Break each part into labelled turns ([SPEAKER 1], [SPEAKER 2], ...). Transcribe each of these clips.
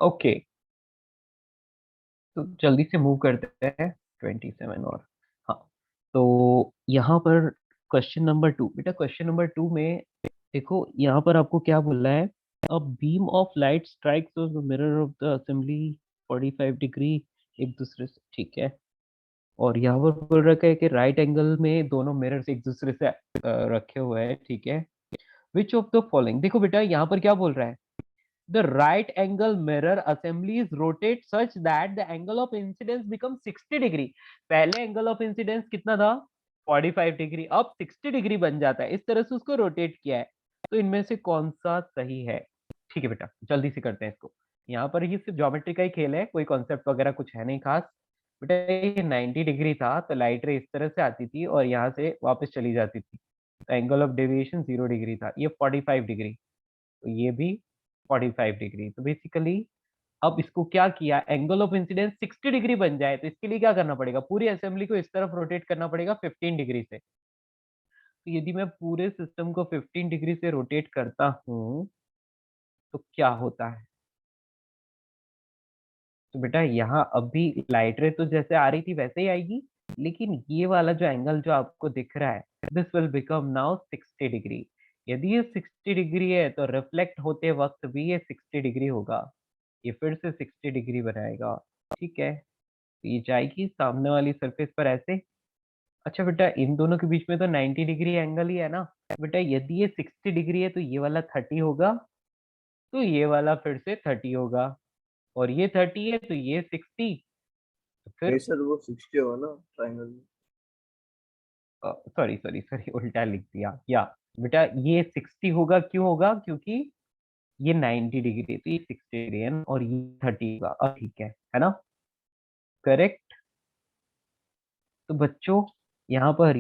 [SPEAKER 1] Okay, तो जल्दी से मूव करते हैं 27 और। हाँ, तो यहाँ पर क्वेश्चन नंबर 2, बेटा क्वेश्चन नंबर 2 में देखो यहाँ पर आपको क्या बोला है। A beam of light strikes on the mirror of the assembly 45 degree एक दूसरे से, ठीक है। और यहाँ पर बोल रखा है कि राइट एंगल में दोनों मिरर्स एक दूसरे से रखे हुए हैं, ठीक है। विच ऑफ द फॉलोइंग, देखो बेटा यहाँ पर क्या बोल रहा है। The right angle mirror assemblies rotate such that the angle of incidence becomes 60 degree. पहले एंगल ऑफ इंसिडेंस कितना था, 45 डिग्री, अब 60 डिग्री बन जाता है। इस तरह से उसको रोटेट किया है। तो इनमें से कौन सा सही है? ठीक है बेटा, जल्दी से करते हैं इसको। यहाँ पर ये सिर्फ ज्योमेट्री का ही खेल है, कोई कॉन्सेप्ट वगैरह कुछ है नहीं खास। बेटा ये 90 डिग्री था, तो लाइट रे इस तरह से आती थी और यहाँ से वापस चली जाती थी। तो एंगल ऑफ डेविएशन 0 डिग्री था, ये 45 डिग्री, तो ये भी 45 डिग्री। तो बेसिकली अब इसको क्या किया, एंगल ऑफ इंसिडेंस 60 डिग्री बन जाए तो इसके लिए क्या करना पड़ेगा, पूरी असेंबली को इस तरफ रोटेट करना पड़ेगा 15 डिग्री से। तो यदि मैं पूरे सिस्टम को 15 डिग्री से रोटेट करता हूं तो क्या होता है। तो बेटा यहाँ अभी लाइट रे तो जैसे आ रही थी वैसे ही आएगी, लेकिन ये वाला जो एंगल जो आपको दिख रहा है, this will become now 60 degree. यदि ये 60 डिग्री है तो रिफ्लेक्ट होते वक्त भी ये 60 डिग्री होगा, ये फिर से 60 डिग्री बनाएगा, ठीक है। तो ये जाएगी सामने वाली सरफेस पर ऐसे। अच्छा बेटा इन दोनों के बीच में तो 90 डिग्री एंगल ही है ना। बेटा यदि ये 60 डिग्री है तो ये वाला 30 होगा, तो ये वाला फिर से 30 होगा, और ये 30 है तो ये 60। तो
[SPEAKER 2] नहीं
[SPEAKER 1] फिर
[SPEAKER 2] सर, वो 60 होगा ना ट्राइंगल में।
[SPEAKER 1] सॉरी सॉरी सॉरी उल्टा लिख दिया या। बेटा ये 60 होगा, क्यों होगा, क्योंकि ये 90 डिग्री तो ये 60 डिग्री है ना, और ये 30 होगा। अब ठीक है ना, करेक्ट। तो बच्चों यहाँ पर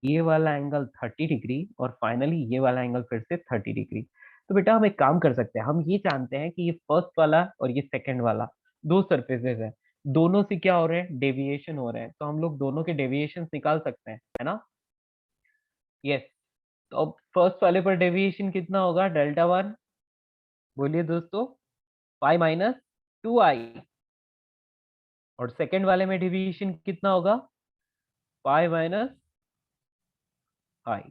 [SPEAKER 1] ये वाला एंगल 30 डिग्री और फाइनली ये वाला एंगल फिर से 30 डिग्री। तो बेटा हम एक काम कर सकते हैं, हम ये जानते हैं कि ये फर्स्ट वाला और ये सेकंड वाला दो सरफेसेस है, दोनों से क्या हो रहे हैं, डेविएशन हो रहे हैं। तो हम लोग दोनों के डेविएशन निकाल सकते हैं, है ना। यस, तो अब फर्स्ट वाले पर डेविएशन कितना होगा, डेल्टा वन, बोलिए दोस्तों, पाई माइनस 2i। और सेकंड वाले में डेविएशन कितना होगा, पाई माइनस आई।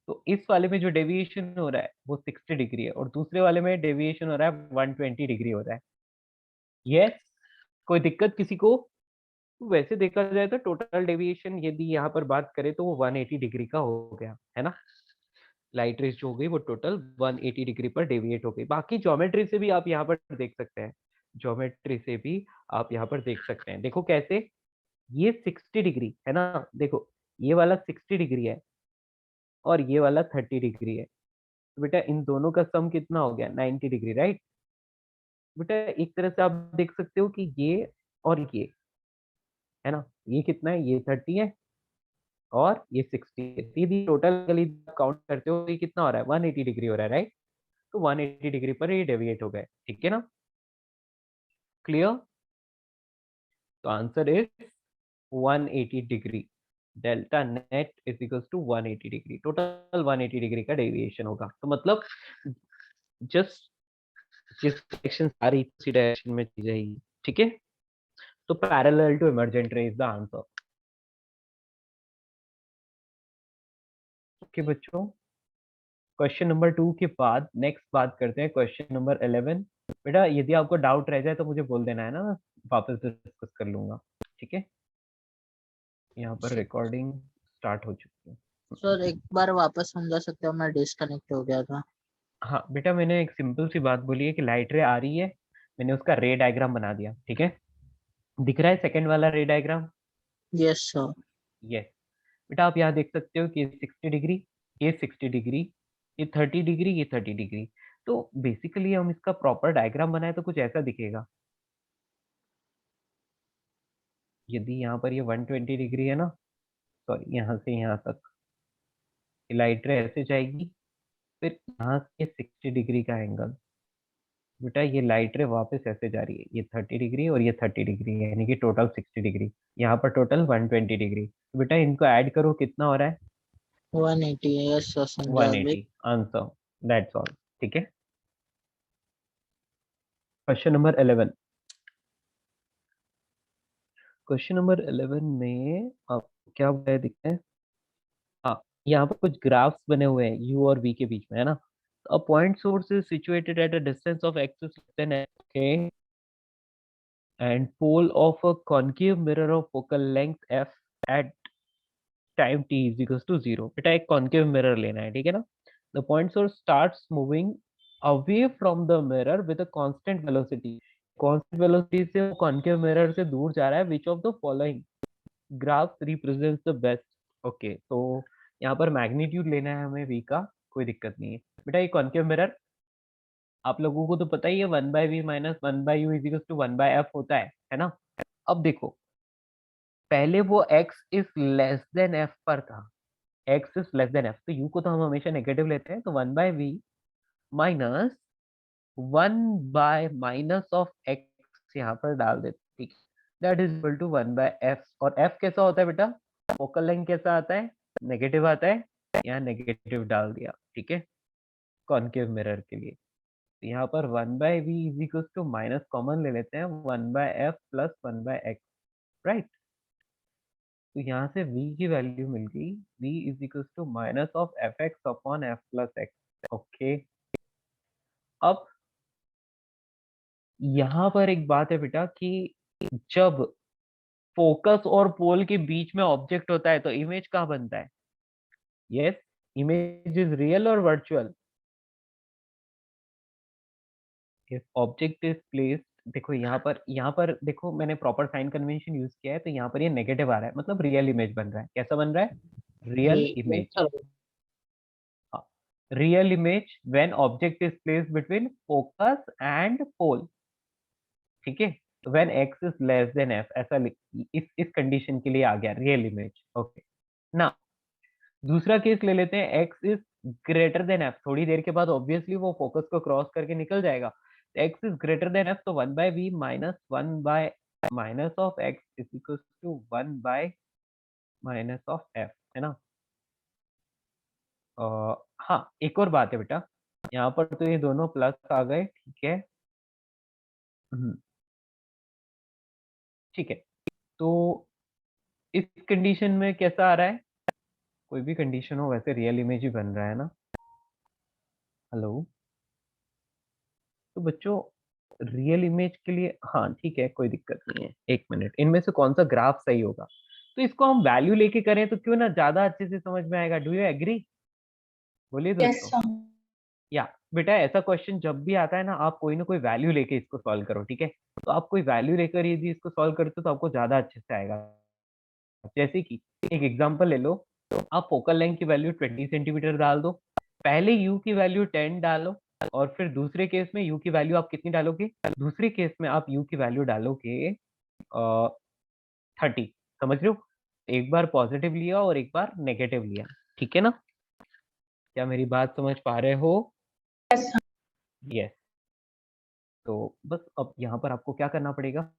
[SPEAKER 1] तो इस वाले में जो डेविएशन हो रहा है वो 60 डिग्री है, और दूसरे वाले में डेविएशन हो रहा है 120 डिग्री हो रहा है। यस, कोई दिक्कत किसी को। तो वैसे देखा जाए तो टोटल डेविएशन यदि यहाँ पर बात करें तो वो 180 डिग्री का हो गया, है ना। लाइट रेज जो हो गई वो टोटल 180 डिग्री पर डेविएट हो गई। बाकी ज्योमेट्री से भी आप यहाँ पर देख सकते हैं, ज्योमेट्री से भी आप यहाँ पर देख सकते हैं। देखो कैसे, ये 60 डिग्री है ना, देखो ये वाला 60 डिग्री है और ये वाला 30 डिग्री है। तो बेटा इन दोनों का सम कितना हो गया, 90 डिग्री, राइट। बेटा एक तरह से आप देख सकते हो कि ये और ये, है ना, ये कितना है, ये 30 है और ये 60 है। सीधी टोटल काउंट करते हो ये कितना हो रहा है, 180 डिग्री हो रहा है, राइट। तो 180 डिग्री पर ये डेविएट हो गए, ठीक है ना, क्लियर। तो answer is 180 degree. Delta net is equals to 180 degree, total 180 degree का डेविएशन होगा। तो मतलब जस्ट जिस डायरेक्शन आ रही उसी डायरेक्शन में चली जाएगी, ठीक है। तो parallel to emergent ray is the answer. Okay बच्चों, क्वेश्चन नंबर 2 के बाद नेक्स्ट बात करते हैं क्वेश्चन नंबर 11। बेटा यदि आपको डाउट रह जाए तो मुझे बोल देना, है ना, मैं वापस डिस्कस कर लूंगा, ठीक है। यहाँ पर रिकॉर्डिंग स्टार्ट हो चुकी है।
[SPEAKER 3] सर एक बार वापस समझा सकते हो, मैं डिस्कनेक्ट हो गया था।
[SPEAKER 1] हाँ बेटा, मैंने एक सिंपल सी बात बोली है कि लाइट रे आ रही है, मैंने उसका रे डायग्राम बना दिया, ठीक है। दिख रहा है सेकंड वाला रे डायग्राम।
[SPEAKER 3] Yes sir.
[SPEAKER 1] यस बेटा, आप यहाँ देख सकते हो कि 60 डिग्री, ये 60 डिग्री, ये 30 डिग्री, ये 30 डिग्री। तो बेसिकली हम इसका प्रॉपर डायग्राम बनाए तो कुछ ऐसा दिखेगा। यदि यहाँ पर ये 120 डिग्री है ना, सॉरी यहाँ से यहाँ तक लाइट रे ऐसे जाएगी, फिर यहाँ से 60 डिग्री का एंगल, बेटा ये लाइट रे वापस ऐसे जा रही है, ये 30 डिग्री और ये 30 डिग्री, यानी कि टोटल 60 डिग्री। यहाँ पर टोटल 120 डिग्री। तो बेटा इनको ऐड करो, कितना हो रहा है,
[SPEAKER 3] 180। यस सर, समझा अभी।
[SPEAKER 1] 180 आंसर, दैट्स ऑल, ठीक है। Question number 11। क्वेश्चन नंबर 11 में आप क्या बताया दिखता है? हाँ, यहाँ पर कुछ ग्राफ्स बने हुए हैं u और v के बीच में, है ना? अ point source is situated at a distance of x is less than f, okay, and pole of a concave mirror of focal length f at time t is equals to 0। बेटा एक concave mirror लेना है, ठीक है ना? The point source starts moving away from the mirror with a constant velocity. Constant velocity से वो concave mirror से दूर जा रहा है। Which of the following graph represents the best? Okay, तो यहाँ पर मैग्नीट्यूड लेना है हमें v का, कोई दिक्कत नहीं है। बेटा ये कॉन्केव मिरर आप लोगों को तो पता ही है 1/v minus 1/u is equal to 1/f होता है ना? अब देखो, पहले वो x is less than f पर था, x is less than f, तो u को तो हम हमेशा नेगेटिव लेते हैं, तो 1/v माइनस 1/माइनस ऑफ x यहाँ पर डाल देते हैं, ठीक है? That is equal to 1/f। और f कैसा होता है बेटा? फोकल लेंथ कैसा आता है? नेगेटिव आता है। यहाँ नेगेटिव डाल दिया, ठीक है, कॉनकेव मिरर के लिए। तो यहाँ पर 1/v is equal to minus common ले लेते हैं, 1/f प्लस 1/x, राइट? तो यहाँ से v की वैल्यू मिल गई, v is equal to minus of F X upon F plus X. Okay, अब यहाँ पर एक बात है बेटा कि जब फोकस और पोल के बीच में ऑब्जेक्ट होता है तो इमेज कहाँ बनता है? यस, इमेज इज रियल और virtual. If object is placed, देखो यहाँ पर देखो मैंने प्रॉपर साइन कन्वेंशन यूज किया है, तो यहाँ पर ये नेगेटिव आ रहा है, मतलब रियल इमेज बन रहा है। कैसा बन रहा है? रियल
[SPEAKER 3] ये
[SPEAKER 1] इमेज। हाँ, real image when object is placed between focus and pole, ठीक है? तो when x is less than f, ऐसा इस कंडीशन के लिए आ गया रियल इमेज। ओके ना, दूसरा केस ले लेते हैं, x is greater than f। थोड़ी देर के बाद ऑब्वियसली वो फोकस को क्रॉस करके निकल जाएगा। x is greater than f, तो 1/v minus 1 minus of x is equal to 1 minus of f, है ना? हाँ, एक और बात है बेटा, यहाँ पर तो ये दोनों प्लस आ गए, ठीक है? हम्म, ठीक है, तो इस कंडीशन में कैसा आ रहा है? कोई भी कंडीशन हो, वैसे रियल इमेज ही बन रहा है ना? हेलो, तो बच्चों रियल इमेज के लिए हाँ ठीक है, कोई दिक्कत नहीं है। एक मिनट, इनमें से कौन सा ग्राफ सही होगा? तो इसको हम वैल्यू लेके करें तो क्यों ना ज्यादा अच्छे से समझ में आएगा। Do you agree? बोलिए
[SPEAKER 4] यस
[SPEAKER 1] दोस्तों। या बेटा ऐसा क्वेश्चन जब भी आता है ना, आप कोई ना कोई वैल्यू लेके इसको सॉल्व करो, ठीक है? तो आप कोई वैल्यू लेकर यदि इसको सॉल्व करते हो तो आपको ज्यादा अच्छे से आएगा। जैसे कि एक एग्जांपल ले लो, आप फोकल लेंथ की वैल्यू 20 सेंटीमीटर डाल दो, पहले u की वैल्यू 10 डालो, और फिर दूसरे केस में u की वैल्यू आप कितनी डालोगे? दूसरे केस में आप u की वैल्यू डालोगे 30। समझ रहे हो? एक बार पॉजिटिव लिया और एक बार नेगेटिव लिया, ठीक है ना? क्या मेरी बात समझ पा रहे हो?
[SPEAKER 4] Yes
[SPEAKER 1] yes. तो बस अब यहाँ पर आपको क्या करना पड़ेगा,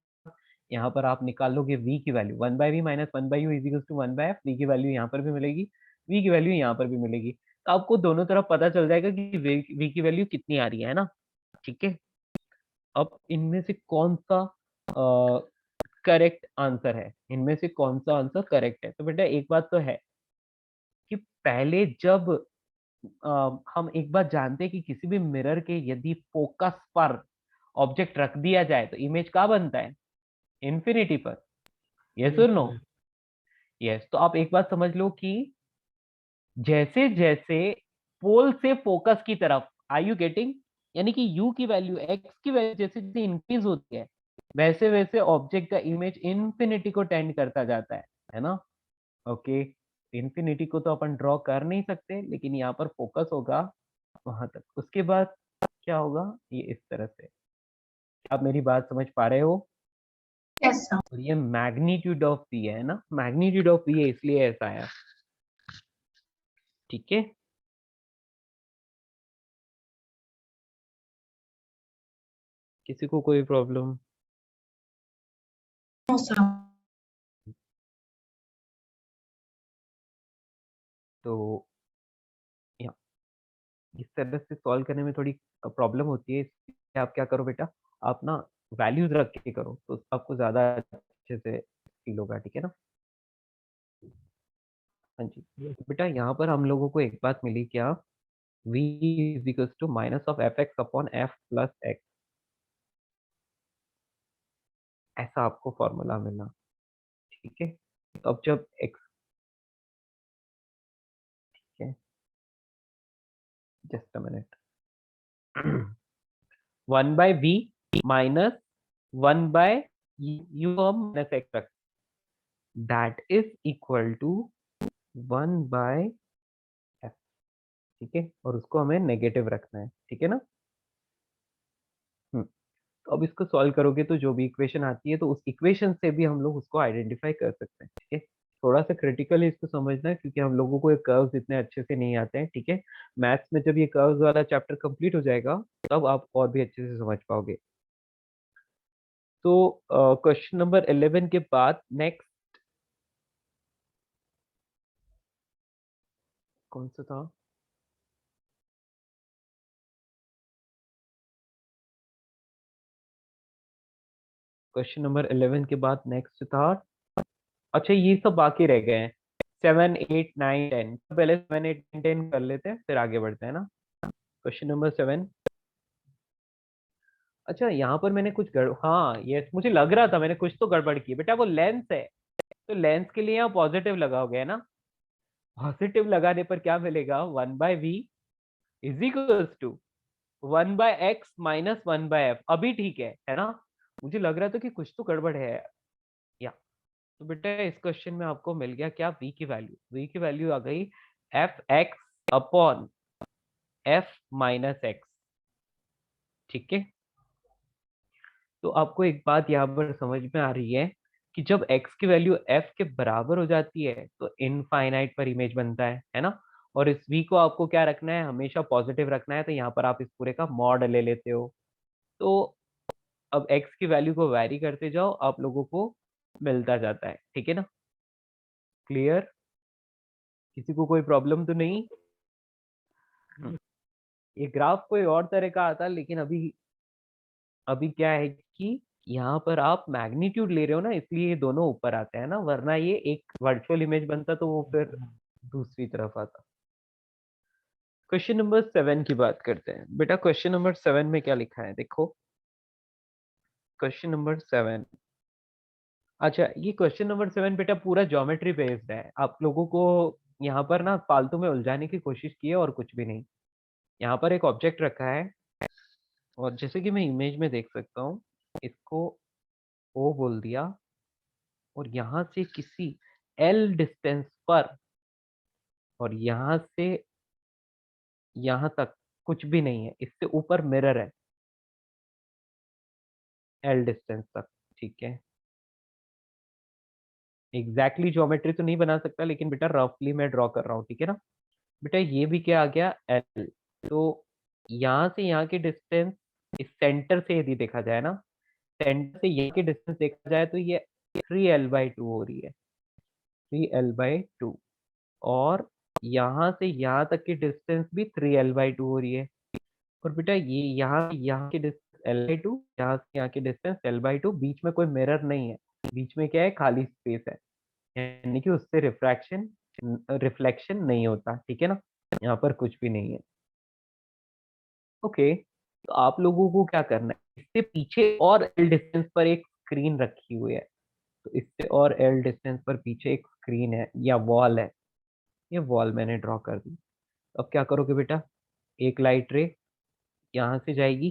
[SPEAKER 1] यहाँ पर आप निकाल लोगे v की value, 1/v minus 1/u is equal to 1/f। v की वैल्यू यहाँ पर भी मिलेगी, v की वैल्यू यहाँ पर भी मिलेगी, तो आपको दोनों तरफ पता चल जाएगा कि v की वैल्यू कितनी आ रही है ना? ठीक है, अब इनमें से कौन सा करेक्ट आंसर है? इनमें से कौन सा आंसर करेक्ट है? तो बेटा एक बात तो है कि पहले जब हम एक बात जानते हैं कि किसी भी मिरर के यदि फोकस पर ऑब्जेक्ट रख दिया जाए तो इमेज कहाँ बनता है? इन्फिनिटी पर। यस और नो? यस। तो आप एक बात समझ लो कि जैसे जैसे पोल से फोकस की तरफ, आर यू गेटिंग, यानी कि u की वैल्यू x की वैल्यू जैसे जैसे इंक्रीज होती है, वैसे वैसे ऑब्जेक्ट का इमेज इन्फिनिटी को टेंड करता जाता है ना? ओके, इन्फिनिटी को तो अपन ड्रॉ कर नहीं सकते, लेकिन यहाँ पर फोकस होगा वहां तक। उसके बाद क्या होगा? ये इस तरह से। आप मेरी बात समझ पा रहे हो?
[SPEAKER 4] यस
[SPEAKER 1] और ये मैग्नीट्यूड ऑफ v है ना, मैग्नीट्यूड ऑफ v है, इसलिए ऐसा आया, ठीक है? किसी को कोई प्रॉब्लम?
[SPEAKER 4] नो सर
[SPEAKER 1] तो या इस तरह से सॉल्व करने में थोड़ी प्रॉब्लम होती है, इसलिए आप क्या करो बेटा, आप ना वैल्यूज रख के करो तो आपको ज्यादा अच्छे से फील होगा, ठीक है ना। हाँ जी, तो बेटा यहाँ पर हम लोगों को एक बात मिली क्या, v is equal to minus of F X upon F plus X, ऐसा आपको फॉर्मूला मिला, ठीक है। तो अब जब x, ठीक है, just a minute, 1/v minus 1/u minus x रख, that is equal to 1/f, ठीक है, और उसको हमें नेगेटिव रखना है, ठीक है ना। तो अब इसको सॉल्व करोगे तो जो भी इक्वेशन आती है तो उस इक्वेशन से भी हम लोग उसको आइडेंटिफाई कर सकते हैं, ठीक है। थोड़ा सा क्रिटिकल है इसको समझना, क्योंकि हम लोगों को ये कर्व्स इतने अच्छे से नहीं आते हैं, ठीक है। मैथ्स में जब ये कर्व्स वाला चैप्टर कंप्लीट हो जाएगा तब आप और भी अच्छे से समझ पाओगे। तो क्वेश्चन नंबर 11 के बाद नेक्स्ट कौन सा था, क्वेश्चन नंबर 11 के बाद नेक्स्ट था, अच्छा ये सब बाकी रह गए हैं, 7 8 9 10, पहले 7 8 10 कर लेते हैं फिर आगे बढ़ते हैं ना। क्वेश्चन नंबर 7, अच्छा यहाँ पर मैंने कुछ हाँ ये मुझे लग रहा था मैंने कुछ तो गड़बड़ की बेटा, वो लेंस है, तो लेंस के लिए यहाँ पॉजिटिव लगाओगे है ना, पॉजिटिव लगाने पर क्या मिलेगा, 1/v is equals to 1/x minus 1/f, अभी ठीक है ना। मुझे लग रहा था कि कुछ तो गड़बड़ है, या तो बेटा इस क्वेश्चन में आपको मिल गया क्या, v की वैल्यू आ गई F X upon F minus x, ठीक है। तो आपको एक बात यहाँ पर समझ में आ रही है कि जब x की वैल्यू f के बराबर हो जाती है तो इनफाइनाइट पर इमेज बनता है ना। और इस v को आपको क्या रखना है, हमेशा पॉजिटिव रखना है, तो यहाँ पर आप इस पूरे का मॉड ले लेते हो। तो अब x की वैल्यू को वैरी करते जाओ, आप लोगों को मिलता जाता है, ठीक है ना। क्लियर, किसी को कोई प्रॉब्लम तो नहीं। ये ग्राफ कोई और तरह का आता, लेकिन अभी अभी क्या है कि यहाँ पर आप मैग्नीट्यूड ले रहे हो ना, इसलिए ये दोनों ऊपर आते हैं ना, वरना ये एक वर्चुअल इमेज बनता तो वो फिर दूसरी तरफ आता। क्वेश्चन नंबर 7 की बात करते हैं बेटा, क्वेश्चन नंबर 7 में क्या लिखा है देखो, क्वेश्चन नंबर 7, अच्छा ये क्वेश्चन नंबर 7 बेटा पूरा ज्योमेट्री बेस्ड है, आप लोगों को यहाँ पर ना फालतू में उलझाने की कोशिश की है और कुछ भी नहीं। यहाँ पर एक ऑब्जेक्ट रखा है और जैसे कि मैं इमेज में देख सकता हूँ, इसको ओ बोल दिया और यहाँ से किसी एल डिस्टेंस पर, और यहाँ से यहाँ तक कुछ भी नहीं है, इससे ऊपर मिरर है एल डिस्टेंस तक, ठीक है। एग्जैक्टली ज्योमेट्री तो नहीं बना सकता, लेकिन बेटा रफली मैं ड्रॉ कर रहा हूँ, ठीक है ना। बेटा ये भी क्या आ गया एल, तो यहाँ से यहाँ की डिस्टेंस इस सेंटर से यदि देखा जाए ना, सेंटर से यहाँ की डिस्टेंस देखा जाए तो ये 3l/2 हो रही है, 3l/2, और यहाँ से यहाँ तक की डिस्टेंस भी 3l/2 हो रही है। और बेटा ये यहाँ की डिस्टेंस l/2, यहाँ से यहाँ की डिस्टेंस l/2, बीच में कोई मिरर नहीं है, बीच में क्या है, खाली स्पेस है, यानी कि उससे रिफ्लेक्शन नहीं होता, ठीक है ना, यहाँ पर कुछ भी नहीं है। ओके, तो आप लोगों को क्या करना है, इससे पीछे और एल डिस्टेंस पर एक स्क्रीन रखी हुई है, तो इससे और एल डिस्टेंस पर पीछे एक स्क्रीन है या वॉल है, ये वॉल मैंने ड्रॉ कर दी। अब क्या करोगे बेटा, एक लाइट रे यहाँ से जाएगी,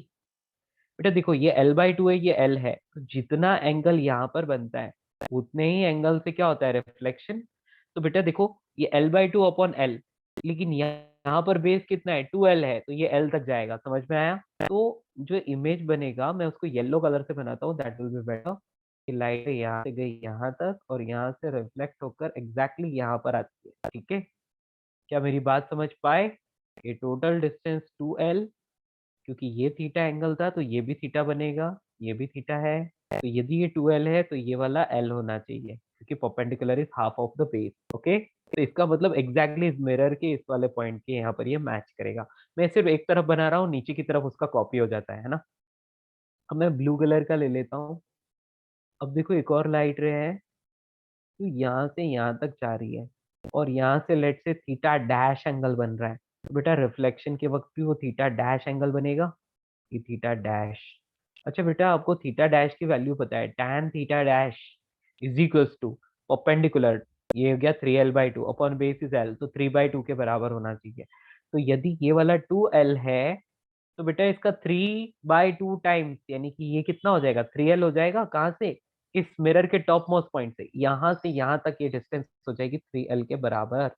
[SPEAKER 1] बेटा देखो ये l/2 है, ये l है, तो जितना एंगल यहाँ पर बनता है उतने ही एंगल से क्या होता है, रिफ्लेक्शन। तो बेटा देखो ये l/2 अपॉन l, लेकिन यहाँ पर बेस कितना है, 2l है, तो ये l तक जाएगा, समझ में आया। तो जो इमेज बनेगा मैं उसको येलो कलर से बनाता हूँ, दैट विल बी बेटर। कि लाइट यहाँ से गई यहाँ तक और यहाँ से रिफ्लेक्ट होकर एग्जैक्टली यहाँ पर आती है, ठीक है। क्या मेरी बात समझ पाए, ये टोटल डिस्टेंस 2l, क्योंकि ये थीटा एंगल था तो ये भी थीटा बनेगा, ये भी थीटा है, तो यदि ये 2l है तो ये वाला l होना चाहिए, क्योंकि perpendicular is half of the base, okay. तो इसका मतलब एग्जैक्टली इस मिरर के इस वाले पॉइंट के यहाँ पर ये मैच करेगा। मैं सिर्फ एक तरफ बना रहा हूँ, नीचे की तरफ उसका कॉपी हो जाता है ना। अब मैं ब्लू कलर का ले लेता हूँ। अब देखो एक और लाइट रे है, तो यहाँ से यहाँ तक जा रही है, और यहाँ से लेट से थीटा डैश एंगल बन रहा है। तो बेटा रिफ्लेक्शन के वक्त भी वो थीटा डैश एंगल बनेगा, ये थीटा डैश। अच्छा बेटा, आपको थीटा डैश की वैल्यू पता है, tan theta dash is equals to perpendicular, ये हो गया 3l/2 upon base is l, तो 3/2 के बराबर होना चाहिए। तो यदि ये वाला 2l है, तो बेटा इसका 3/2 टाइम्स, यानी कि ये कितना हो जाएगा, 3l हो जाएगा। कहाँ से, इस मिरर के टॉप मोस्ट पॉइंट से, यहाँ से यहाँ तक ये डिस्टेंस हो जाएगी 3l के बराबर।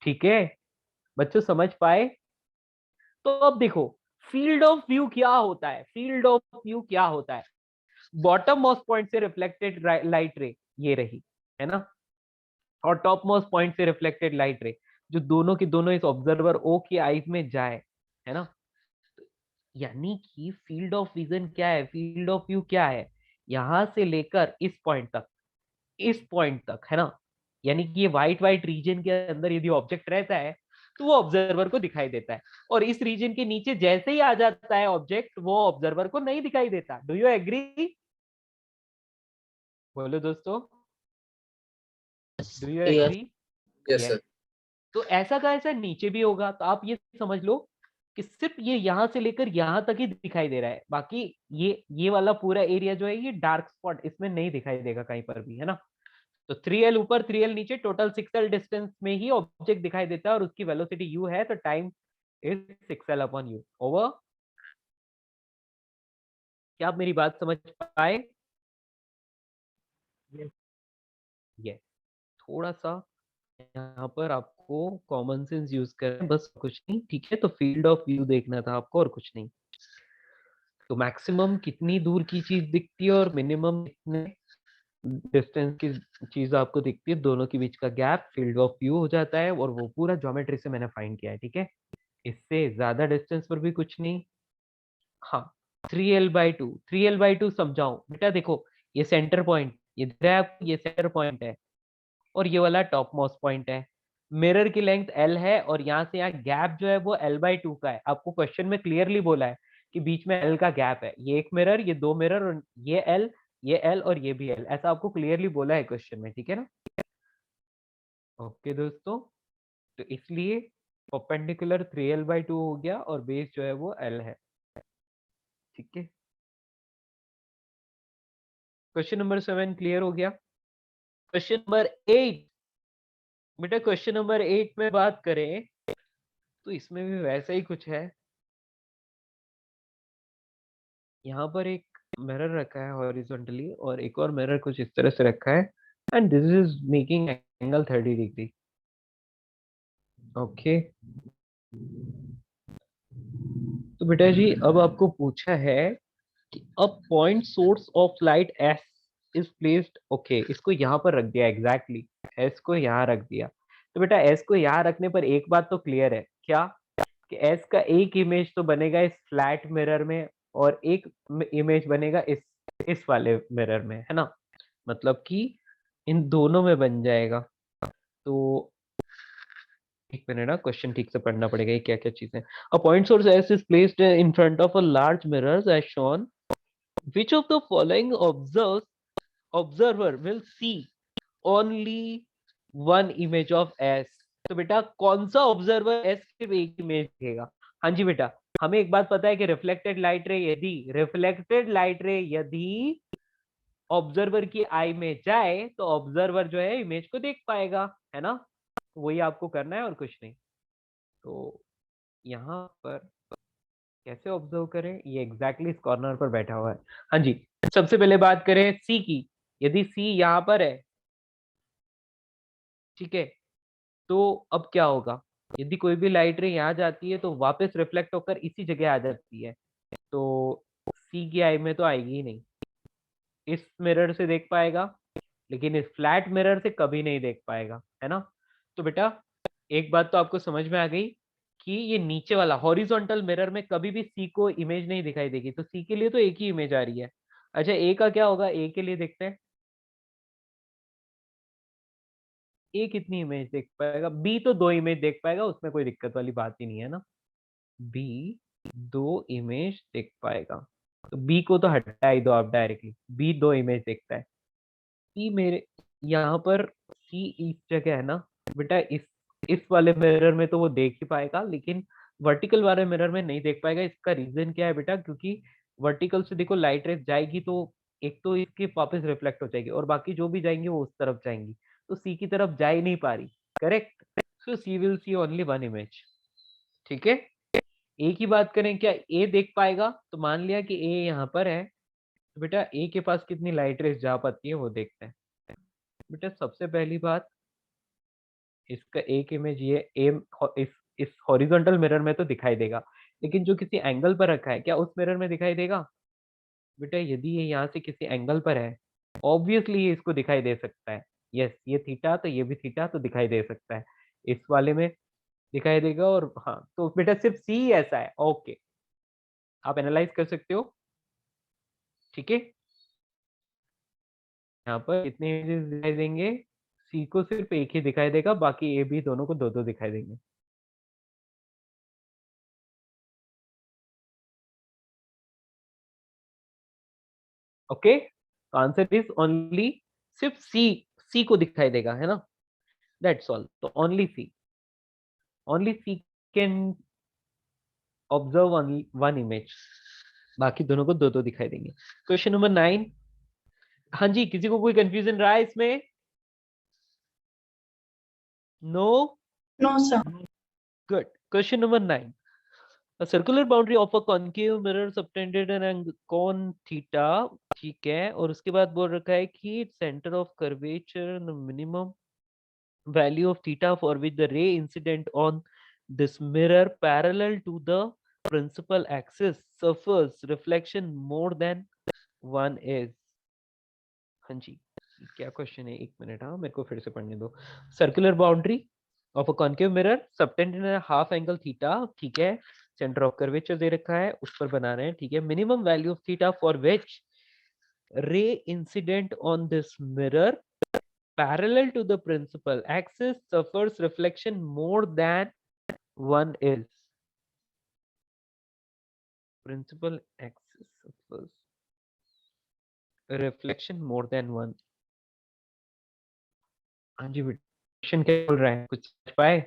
[SPEAKER 1] ठीक है बच्चों, समझ पाए? तो अब देखो फील्ड ऑफ व्यू क्या होता है, फील्ड ऑफ व्यू क्या होता है। बॉटम मोस्ट पॉइंट से रिफ्लेक्टेड लाइट रे ये रही, है ना, और टॉप मोस्ट पॉइंट से रिफ्लेक्टेड लाइट रे, जो दोनों की दोनों इस ऑब्जर्वर ओ की आईज में जाए, है ना। यानी कि फील्ड ऑफ विजन क्या है, फील्ड ऑफ व्यू क्या है, यहां से लेकर इस पॉइंट तक, इस पॉइंट तक, है ना। यानी कि ये व्हाइट व्हाइट रीजन के अंदर यदि ऑब्जेक्ट रहता है तो वो ऑब्जर्वर को दिखाई देता है, और इस रीजन के नीचे जैसे ही आ जाता है ऑब्जेक्ट, वो ऑब्जर्वर को नहीं दिखाई देता। Do you agree? बोलो दोस्तों, do you
[SPEAKER 3] Clear.
[SPEAKER 1] Agree?
[SPEAKER 2] Yes
[SPEAKER 1] yes.
[SPEAKER 2] Sir.
[SPEAKER 1] तो ऐसा का ऐसा नीचे भी होगा, तो आप ये समझ लो कि सिर्फ ये यहां से लेकर यहां तक ही दिखाई दे रहा है, बाकी ये वाला पूरा एरिया जो है ये डार्क स्पॉट, इसमें नहीं दिखाई देगा कहीं पर भी, है ना। तो 3l ऊपर 3l नीचे, टोटल 6l डिस्टेंस में ही ऑब्जेक्ट दिखाई देता है, और उसकी वेलोसिटी u है, तो टाइम इज 6l/u ओवर। क्या आप मेरी बात समझ पाए? यस। थोड़ा सा यहाँ पर आपको कॉमन सेंस यूज करना है, बस कुछ नहीं, ठीक है। तो फील्ड ऑफ व्यू देखना था आपको, और कुछ नहीं। तो मैक्सिमम कितनी दूर की चीज दिखती है और मिनिमम कितने डिस्टेंस की चीज आपको दिखती है, दोनों के बीच का गैप फील्ड ऑफ व्यू हो जाता है, और वो पूरा ज्योमेट्री से मैंने फाइंड किया है, ठीक है। इससे ज्यादा डिस्टेंस पर भी कुछ नहीं। हाँ, 3l/2, 3l/2 समझाऊं बेटा, देखो ये सेंटर पॉइंट, ये दिख रहा है आपको, ये सेंटर पॉइंट है, और ये वाला टॉप मोस्ट पॉइंट है। मिरर की लेंथ l है, और यहाँ से यहाँ गैप जो है वो l/2 का है। आपको क्वेश्चन में क्लियरली बोला है कि बीच में l का गैप है, ये एक मिरर, ये दो मिरर, और ये l, ये l और ये भी l, ऐसा आपको क्लियरली बोला है क्वेश्चन में, ठीक है ना। ओके दोस्तों, तो इसलिए परपेंडिकुलर 3l/2 हो गया, और बेस जो है वो l है, ठीक है। क्वेश्चन नंबर 7 क्लियर हो गया। क्वेश्चन नंबर 8, बेटा क्वेश्चन नंबर 8 में बात करें तो इसमें भी वैसा ही कुछ है। यहाँ पर एक मिरर रखा है हॉरिजॉन्टली, और एक और मिरर कुछ इस तरह से रखा है, and this is making angle 30 degree. Okay, तो बेटा जी अब आपको पूछा है कि अब point source of light S is placed, okay इसको यहाँ पर रख दिया, एग्जैक्टली एस को यहाँ रख दिया। तो बेटा एस को यहाँ रखने पर एक बात तो क्लियर है, क्या, कि एस का एक इमेज तो बनेगा इस फ्लैट मिरर में, और एक इमेज बनेगा इस वाले मिरर में, है ना। मतलब कि इन दोनों में बन जाएगा। तो एक मिनट ना, क्वेश्चन ठीक से पढ़ना पड़ेगा, ये क्या क्या चीजें। A point source S is placed in front of a large mirror as shown, which of the following observer will see only one image of S? तो बेटा कौन सा ऑब्जर्वर एस सिर्फ एक इमेज देखेगा? हाँ जी बेटा, हमें एक बात पता है कि रिफ्लेक्टेड लाइट रे यदि ऑब्जर्वर की आई में जाए, तो ऑब्जर्वर जो है इमेज को देख पाएगा, है ना। वही आपको करना है और कुछ नहीं। तो यहाँ पर कैसे ऑब्जर्व करें, ये एग्जैक्टली इस कॉर्नर पर बैठा हुआ है। हाँ जी, सबसे पहले बात करें सी की। यदि सी यहाँ पर है, ठीक है, तो अब क्या होगा, यदि कोई भी लाइट रे यहाँ जाती है तो वापस रिफ्लेक्ट होकर इसी जगह आ जाती है, तो सी की आई में तो आएगी ही नहीं। इस मिरर से देख पाएगा, लेकिन इस फ्लैट मिरर से कभी नहीं देख पाएगा, है ना। तो बेटा एक बात तो आपको समझ में आ गई कि ये नीचे वाला हॉरिजॉन्टल मिरर में कभी भी सी को इमेज नहीं दिखाई देगी, तो सी के लिए तो एक ही इमेज आ रही है। अच्छा ए का क्या होगा, ए के लिए देखते हैं, ए कितनी इमेज देख पाएगा, बी तो दो इमेज देख पाएगा, उसमें कोई दिक्कत वाली बात ही नहीं है ना। बी दो इमेज देख पाएगा, तो बी को तो हटा ही दो आप डायरेक्टली, बी 2 इमेज देखता है। सी मेरे यहाँ पर सी इस जगह है ना बेटा, इस वाले मिरर में तो वो देख ही पाएगा, लेकिन वर्टिकल वाले मिरर में नहीं देख पाएगा। इसका रीजन क्या है बेटा, क्योंकि वर्टिकल से देखो लाइट रेस जाएगी तो एक तो इसके वापस रिफ्लेक्ट हो जाएगी और बाकी जो भी जाएंगी वो उस तरफ जाएंगी, तो सी की तरफ जा ही नहीं पा रही। Correct, so C will see only one image. ठीक है, ए की बात करें, क्या ए देख पाएगा? तो मान लिया कि ए यहाँ पर है, तो बेटा ए के पास कितनी लाइट रेस जा पाती है वो देखते हैं। बेटा सबसे पहली बात, इसका एक इमेज ये एम इस हॉरिजॉन्टल मिरर में तो दिखाई देगा, लेकिन जो किसी एंगल पर रखा है क्या उस मिरर में दिखाई देगा? बेटा यदि ये यहाँ से किसी एंगल पर है, ऑब्वियसली ये इसको दिखाई दे सकता है। यस, ये थीटा तो ये भी थीटा, तो दिखाई दे सकता है। इस वाले में दिखाई देगा। और हाँ, तो बेटा सिर्फ सी ऐसा है। ओके, आप एनालाइज कर सकते हो। ठीक है, यहाँ पर कितने इमेजेस दिखाई देंगे? सी को सिर्फ एक ही दिखाई देगा, बाकी ए बी दोनों को दो दो दिखाई देंगे। ओके, आंसर इज ओनली, सिर्फ सी को दिखाई देगा, है ना? That's all. तो only C can observe one image, बाकी दोनों को दो दो दिखाई देंगे। Question number 9। हाँ जी, किसी को कोई कंफ्यूजन रहा है इसमें? No?
[SPEAKER 4] No, sir.
[SPEAKER 1] Good. Question number 9। A circular boundary of a concave mirror subtended an cone theta, ठीक है, और उसके बाद बोल रखा है कि center of curvature the minimum value of theta for which the ray incident on this mirror parallel to the principal axis suffers reflection more than one is। हाँ जी, क्या क्वेश्चन है? एक मिनट, हाँ मेरे को फिर से पढ़ने दो। Circular boundary of a concave mirror subtended in half angle theta, ठीक है, सेंटर ऑफ कर्वेचर दे रखा है, उस पर बना रहे हैं। ठीक है, minimum value of theta for विच रे incident on this mirror parallel to the principal axis suffers reflection more than one is। principal axis suffers reflection more than one। हाँ जी, क्वेश्चन क्या बोल रहा है, कुछ समझ पाए?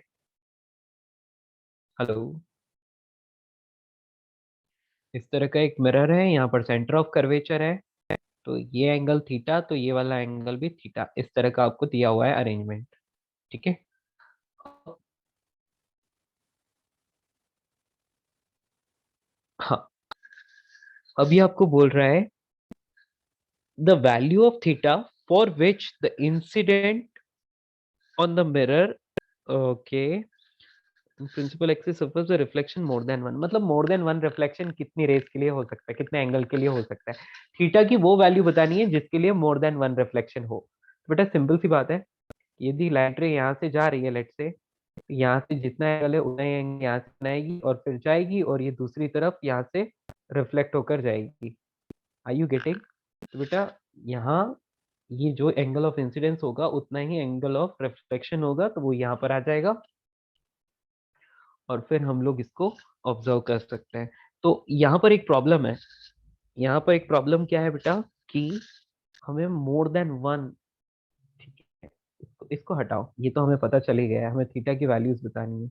[SPEAKER 1] हेलो, इस तरह का एक मिरर है, यहाँ पर सेंटर ऑफ कर्वेचर है, तो ये एंगल थीटा, तो ये वाला एंगल भी थीटा, इस तरह का आपको दिया हुआ है अरेंजमेंट। ठीक है, हाँ, अभी आपको बोल रहा है the value of theta for which the incident on the mirror, okay, principal axis suffers the reflection more than one, मतलब मोर देन वन रिफ्लेक्शन कितनी रेस के लिए हो सकता है, कितने एंगल के लिए हो सकता है। थीटा की वो वैल्यू बतानी है जिसके लिए मोर देन वन रिफ्लेक्शन हो। तो बेटा सिंपल सी बात है, यदि लाइट रे यहाँ से जा रही है, लेट से यहाँ से जितना एंगल है उतना ही एंगल यहाँ से बनाएगी और फिर जाएगी, और ये दूसरी तरफ यहाँ से रिफ्लेक्ट होकर जाएगी। Are you getting? तो बेटा यहाँ ये जो एंगल ऑफ इंसिडेंस होगा उतना ही एंगल ऑफ रिफ्लेक्शन होगा, तो वो यहाँ पर आ जाएगा और फिर हम लोग इसको ऑब्जर्व कर सकते हैं। तो यहाँ पर एक प्रॉब्लम है, यहाँ पर एक प्रॉब्लम क्या है बेटा, कि हमें मोर देन वन, ठीक है, इसको हटाओ, ये तो हमें पता चल ही गया है, हमें थीटा की वैल्यूज बतानी है।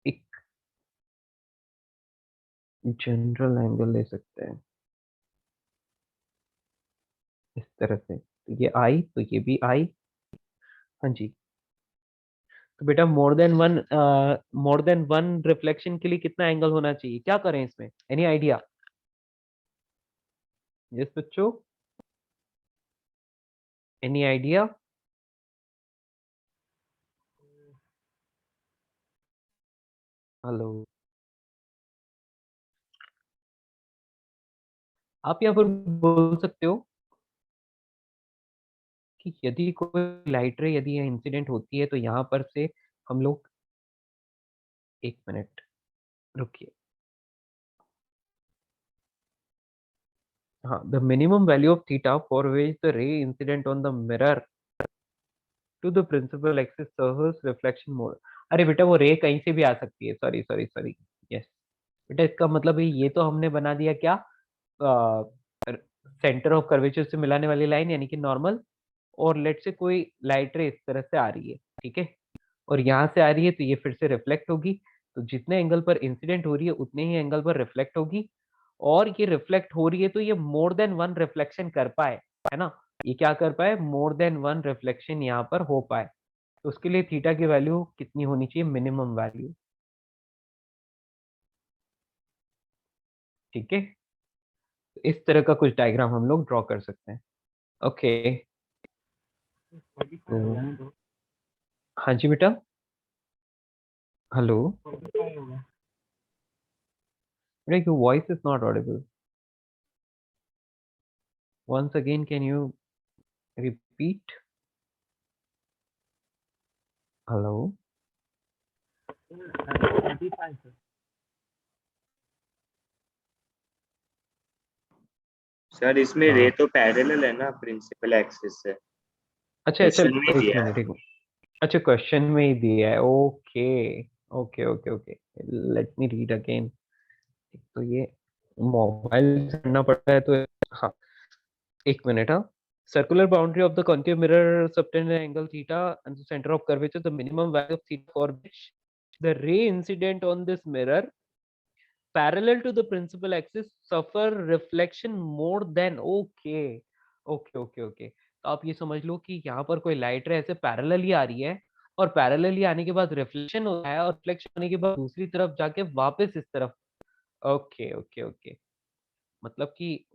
[SPEAKER 1] एक जनरल एंगल ले सकते हैं इस तरह से, तो ये आई तो ये भी आई। हाँ जी, तो बेटा मोर देन वन रिफ्लेक्शन के लिए कितना एंगल होना चाहिए, क्या करें इसमें, एनी आइडिया? यस बच्चों, एनी आइडिया? हेलो, आप यहाँ पर बोल सकते हो कि यदि कोई लाइट रे, यदि यह इंसिडेंट होती है तो यहाँ पर से हम लोग, एक मिनट रुकिए, हाँ, the minimum value of theta for which the ray incident on the mirror to the principal axis serves reflection mode. अरे बेटा वो रे कहीं से भी आ सकती है, सॉरी सॉरी सॉरी। यस बेटा, इसका मतलब ये तो हमने बना दिया क्या, सेंटर ऑफ कर्वेचर से मिलाने वाली लाइन यानी कि नॉर्मल, और लेट से कोई लाइट रे इस तरह से आ रही है, ठीक है, और यहाँ से आ रही है तो ये फिर से रिफ्लेक्ट होगी, तो जितने एंगल पर इंसिडेंट हो रही है उतने ही एंगल पर रिफ्लेक्ट होगी, और ये रिफ्लेक्ट हो रही है तो ये मोर देन वन रिफ्लेक्शन कर पाए, है ना, ये क्या कर पाए, मोर देन वन रिफ्लेक्शन यहाँ पर हो पाए, तो उसके लिए थीटा की वैल्यू कितनी होनी चाहिए, मिनिमम वैल्यू, ठीक है। तो इस तरह का कुछ डायग्राम हम लोग ड्रॉ कर सकते हैं। ओके तो हाँ जी बेटा, हेलो बेटा, your voice is not audible. Once again, can you repeat? Hello?
[SPEAKER 5] Sir इसमें रे तो पैरेलल है ना प्रिंसिपल एक्सिस से,
[SPEAKER 1] अच्छा अच्छा,
[SPEAKER 5] क्वेश्चन में
[SPEAKER 1] एक
[SPEAKER 5] दिया है।
[SPEAKER 1] मिनट, एक मिनट। अच्छा, क्वेश्चन में ही दिया है, okay okay okay okay, late me read again. तो ये मोबाइल से पढ़ना पड़ता है तो हाँ, एक मिनट। हाँ, circular boundary of the concave mirror subtend an angle theta and the center of curvature, the minimum value of theta for which the ray incident on this mirror parallel to the principal axis suffer reflection more than, okay okay okay okay, तो आप ये समझ लो कि यहाँ पर कोई light रे ऐसे पैरेलली आ रही है, और पैरेलली आने के बाद रिफ्लेक्शन होता है, और रिफ्लेक्शन होने के बाद दूसरी तरफ जाके वापस इस तरफ, ओके ओके ओके, मतलब कि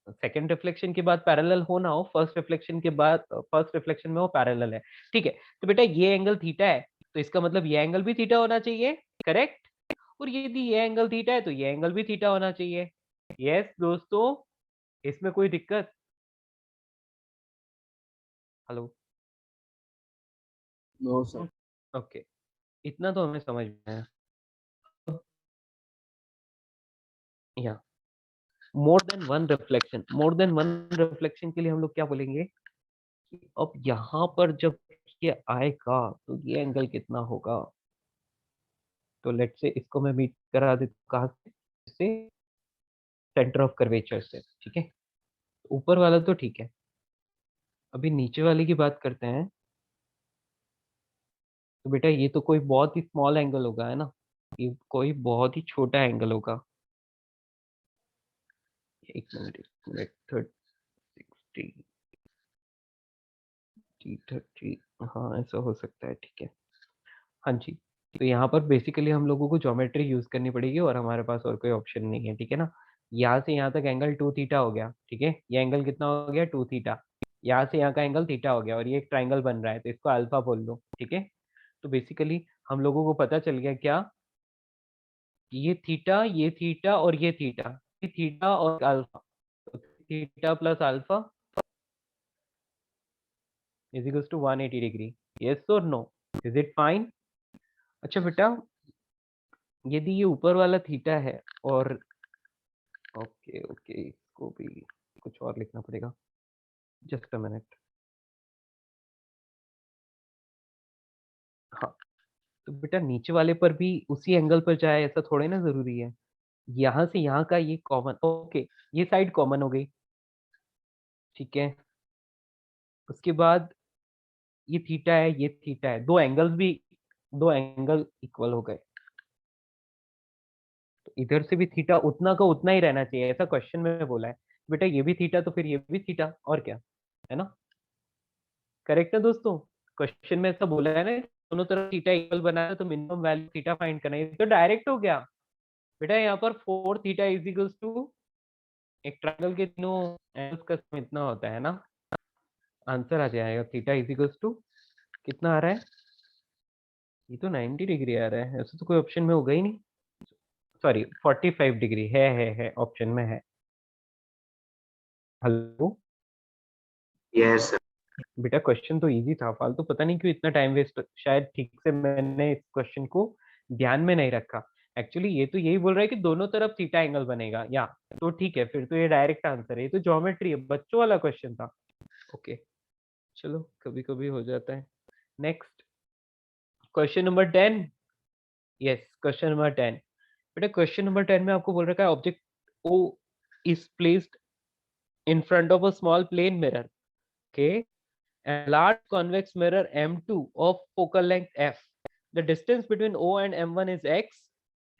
[SPEAKER 1] सेकंड रिफ्लेक्शन के बाद पैरेलल हो ना हो, फर्स्ट रिफ्लेक्शन के बाद फर्स्ट रिफ्लेक्शन में वो पैरेलल है, ठीक है। तो बेटा ये एंगल थीटा है, तो इसका मतलब ये एंगल भी थीटा होना चाहिए, करेक्ट, और यदि ये एंगल थीटा है तो ये एंगल भी थीटा होना चाहिए। यस दोस्तों, इसमें कोई दिक्कत, हेलो,
[SPEAKER 2] नो सर।
[SPEAKER 1] ओके, इतना तो हमें समझ में आया। यहाँ मोर than one reflection, more than one reflection के लिए हम लोग क्या बोलेंगे कि अब यहाँ पर जब ये आएगा तो ये एंगल कितना होगा, तो लेट से इसको मैं मीट करा देता हूँ, कहाँ से, सेंटर ऑफ कर्वेचर से, ठीक है, ऊपर वाला तो ठीक है, अभी नीचे वाले की बात करते हैं। तो बेटा ये तो कोई बहुत ही स्मॉल एंगल होगा, है ना, ये कोई बहुत ही छोटा एंगल होगा, एक मिनट 30 30, हाँ ऐसा हो सकता है, ठीक है, हाँ जी। तो यहाँ पर बेसिकली हम लोगों को ज्योमेट्री यूज करनी पड़ेगी और हमारे पास और कोई ऑप्शन नहीं है, ठीक है ना। यहाँ से यहाँ तक एंगल 2 थीटा हो गया, ठीक है, ये एंगल कितना हो गया 2 थीटा, यहाँ से यहाँ का एंगल थीटा हो गया, और ये एक ट्राइंगल बन रहा है तो इसको अल्फा बोल दो, ठीक है। तो बेसिकली हम लोगों को पता चल गया क्या, कि ये थीटा और ये थीटा, ये थीटा और अल्फा, तो theta plus alpha is equals to 180 degree, yes और नो, इज इट फाइन। अच्छा बेटा, यदि ये ऊपर वाला थीटा है और ओके ओके, इसको भी कुछ और लिखना पड़ेगा, जस्ट अ मिनट। हाँ, तो बेटा नीचे वाले पर भी उसी एंगल पर जाए ऐसा थोड़े ना जरूरी है, यहाँ से यहाँ का ये कॉमन, ओके, ये साइड कॉमन हो गई, ठीक है, उसके बाद ये थीटा है, ये थीटा है, दो एंगल्स भी, दो एंगल इक्वल हो गए, तो इधर से भी थीटा उतना का उतना ही रहना चाहिए, ऐसा क्वेश्चन में बोला है, बेटा ये भी थीटा तो फिर ये भी थीटा, और क्या, है ना, करेक्ट है दोस्तों। क्वेश्चन में ऐसा बोला है ना, दोनों तरफ थीटा इक्वल बना है तो मिनिमम वैल्यू थीटा फाइंड करना है, तो डायरेक्ट हो गया बेटा, यहाँ पर 4 थीटा इज इक्वल्स टू, एक ट्रायंगल के तीनों एंगल्स का सम इतना होता है ना, आंसर आ जाएगा थीटा इज इक्वल्स टू, कितना आ रहा है, ये तो 90 डिग्री आ रहा है, ऐसा तो कोई ऑप्शन में होगा ही नहीं, सॉरी 45 डिग्री है ऑप्शन में है। Hello
[SPEAKER 5] yes sir.
[SPEAKER 1] बेटा, क्वेश्चन तो इजी था, फालतू पता नहीं क्यों इतना टाइम वेस्ट, शायद ठीक से मैंने इस क्वेश्चन को ध्यान में नहीं रखा। एक्चुअली ये तो यही बोल रहा है कि दोनों तरफ थीटा एंगल बनेगा, या तो ठीक है, फिर तो ये डायरेक्ट आंसर है, ये तो ज्योमेट्री है, बच्चों वाला क्वेश्चन था। ओके, चलो कभी कभी हो जाता है। Next question number 10, yes question number 10। बेटा क्वेश्चन नंबर 10 में आपको बोल रखा है object O is placed in front of a small plane mirror, okay, and large convex mirror M2 of focal length f. The distance between O and M1 is x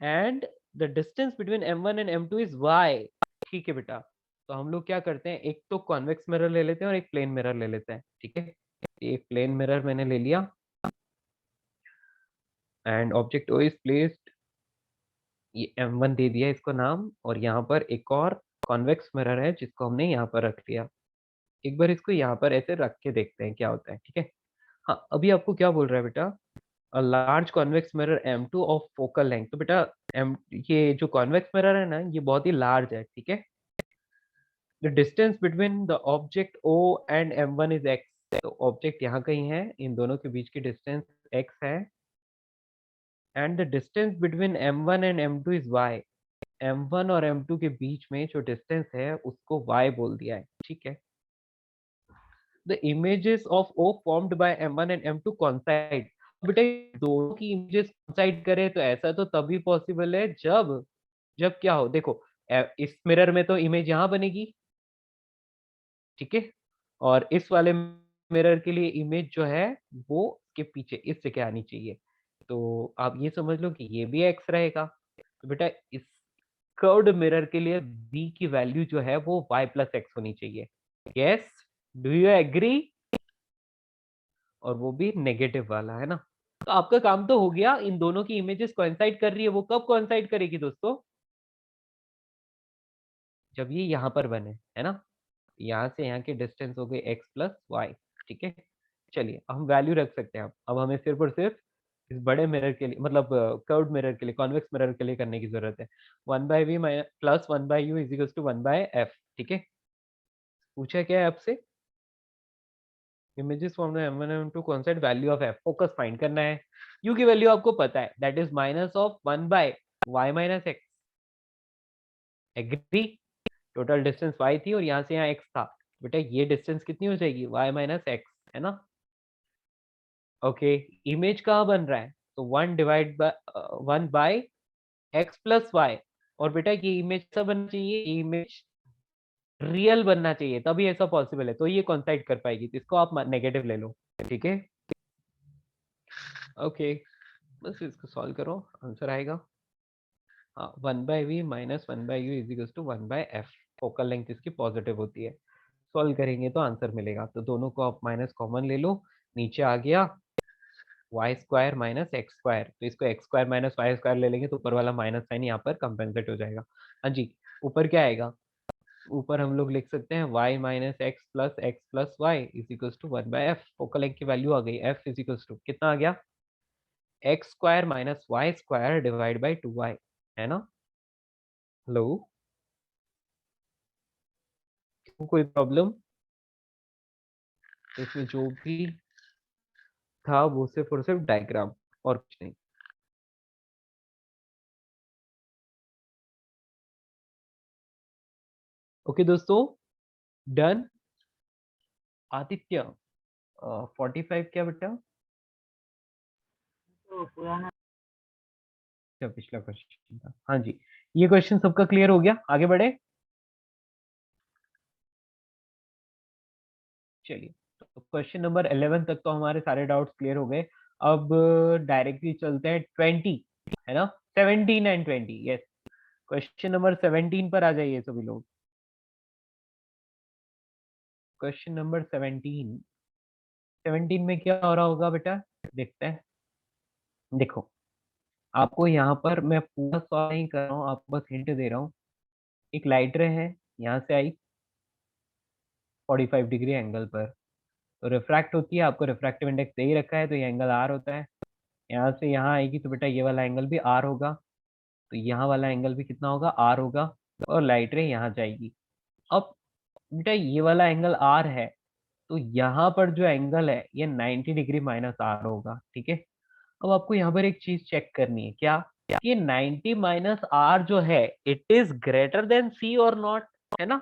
[SPEAKER 1] and the distance between M1 and M2 is y. ठीक है बेटा, तो हम लोग क्या करते हैं, एक तो कॉन्वेक्स मिरर ले लेते हैं और एक प्लेन मिरर ले लेते हैं, ठीक है। एक प्लेन मिरर मैंने ले लिया and object O is placed, ये M1 दे दिया इसको नाम, और यहाँ पर एक और कॉन्वेक्स मिरर है जिसको हमने यहाँ पर रख लिया। एक बार इसको यहाँ पर ऐसे रख के देखते हैं क्या होता है, ठीक है। हाँ, अभी आपको क्या बोल रहा है बेटा, a large convex mirror M2 of focal length. तो बेटा एम ये जो कॉन्वेक्स मिरर है ना, ये बहुत ही लार्ज है, ठीक है। The distance between the object O and M1 is x। तो ऑब्जेक्ट यहाँ कहीं है, इन दोनों के बीच की डिस्टेंस x है, and the distance between M1 and M2 is y। M1 और M2 के बीच में जो डिस्टेंस है उसको y बोल दिया है, ठीक है। The images of O formed by M1 and M2 coincide। बेटा दोनों की इमेजेस coincide करे तो ऐसा तो तभी पॉसिबल है जब जब क्या हो, देखो इस मिरर में तो इमेज यहाँ बनेगी, ठीक है, और इस वाले मिरर के लिए इमेज जो है वो के पीछे इस जगह आनी चाहिए। तो आप ये समझ लो कि ये भी x रहेगा। तो बेटा इस कर्व्ड मिरर के लिए b की वैल्यू जो है वो y प्लस x होनी चाहिए। Yes, do you agree? और वो भी नेगेटिव वाला, है ना। तो आपका काम तो हो गया, इन दोनों की इमेजेस कोइंसाइड कर रही है। वो कब कोइंसाइड करेगी दोस्तों? जब ये यहाँ पर बने, है ना। यहाँ से यहाँ की डिस्टेंस हो गई x प्लस वाई, ठीक है। चलिए हम वैल्यू रख सकते हैं। अब हमें सिर्फ और सिर्फ इस बड़े मिरर के लिए, मतलब कर्व्ड मिरर के लिए, कॉन्वेक्स मिरर के लिए करने की जरूरत है। 1/v plus 1/u is equal to 1/f, ठीक है। पूछा क्या है आपसे, images from the M1 M2 concept value of f, focus find करना है। u की वैल्यू आपको पता है, that is minus of 1/y minus x। Agree? Total distance y थी और यहाँ से यहाँ x था। बेटा ये डिस्टेंस कितनी हो जाएगी, y माइनस x, है ना। ओके, इमेज कहाँ बन रहा है, तो 1/1 x प्लस y। और बेटा ये इमेज कैसा बनना चाहिए, ये इमेज रियल बनना चाहिए, तभी ऐसा पॉसिबल है, तो ये कॉन्साइड कर पाएगी। तो इसको आप नेगेटिव ले लो, ठीक है। ओके, बस इसको सॉल्व करो, आंसर आएगा। हाँ, 1/v minus 1/u is equal to 1/f। Focal length इसकी पॉजिटिव होती है। सॉल्व करेंगे तो आंसर मिलेगा। तो दोनों को आप माइनस कॉमन ले लो, नीचे आ गया Y square minus X square. तो इसको X square minus Y square ले लेंगे तो ऊपर वाला माइनस साइन यहाँ पर कंपेंसेट हो जाएगा। हाँ जी, ऊपर क्या आएगा, ऊपर हम लोग लिख सकते हैं y minus X plus Y is equal to 1/f। Focal length की वैल्यू आ गई, f इज इक्वल टू कितना आ गया, X square minus Y square divide by 2y, है ना। हेलो, कोई प्रॉब्लम इसमें? जो भी था वो सिर्फ और सिर्फ डायग्राम और कुछ नहीं। ओके दोस्तों, डन। आदित्य 45 क्या बेटा,
[SPEAKER 3] तो पुराना
[SPEAKER 1] क्या पिछला क्वेश्चन था। हाँ जी, ये क्वेश्चन सबका क्लियर हो गया, आगे बढ़े। चलिए, तो क्वेश्चन नंबर 11 तक तो हमारे सारे डाउट्स क्लियर हो गए। अब डायरेक्टली चलते हैं 20, है ना, 17 एंड 20। यस, क्वेश्चन नंबर 17 पर आ जाइए सभी लोग। क्वेश्चन नंबर 17 में क्या हो रहा होगा बेटा, देखते हैं। देखो, आपको यहाँ पर मैं पूरा सॉल्व नहीं कर रहा हूँ, आपको बस हिंट दे रहा हूँ। एक लाइट रे है, यहाँ से आई 45 डिग्री एंगल पर, तो रिफ्रैक्ट होती है, आपको रिफ्रैक्टिव इंडेक्स दे ही रखा है, तो ये एंगल आर होता है। यहाँ से यहाँ आएगी तो बेटा ये वाला एंगल भी आर होगा, तो यहाँ वाला एंगल भी कितना होगा, आर होगा, और लाइट रे यहाँ जाएगी। अब बेटा ये वाला एंगल आर है, तो यहाँ पर जो एंगल है ये 90 डिग्री माइनस आर होगा, ठीक है। अब आपको यहाँ पर एक चीज चेक करनी है, क्या ये 90 माइनस आर जो है इट इज ग्रेटर देन सी और नॉट, है ना।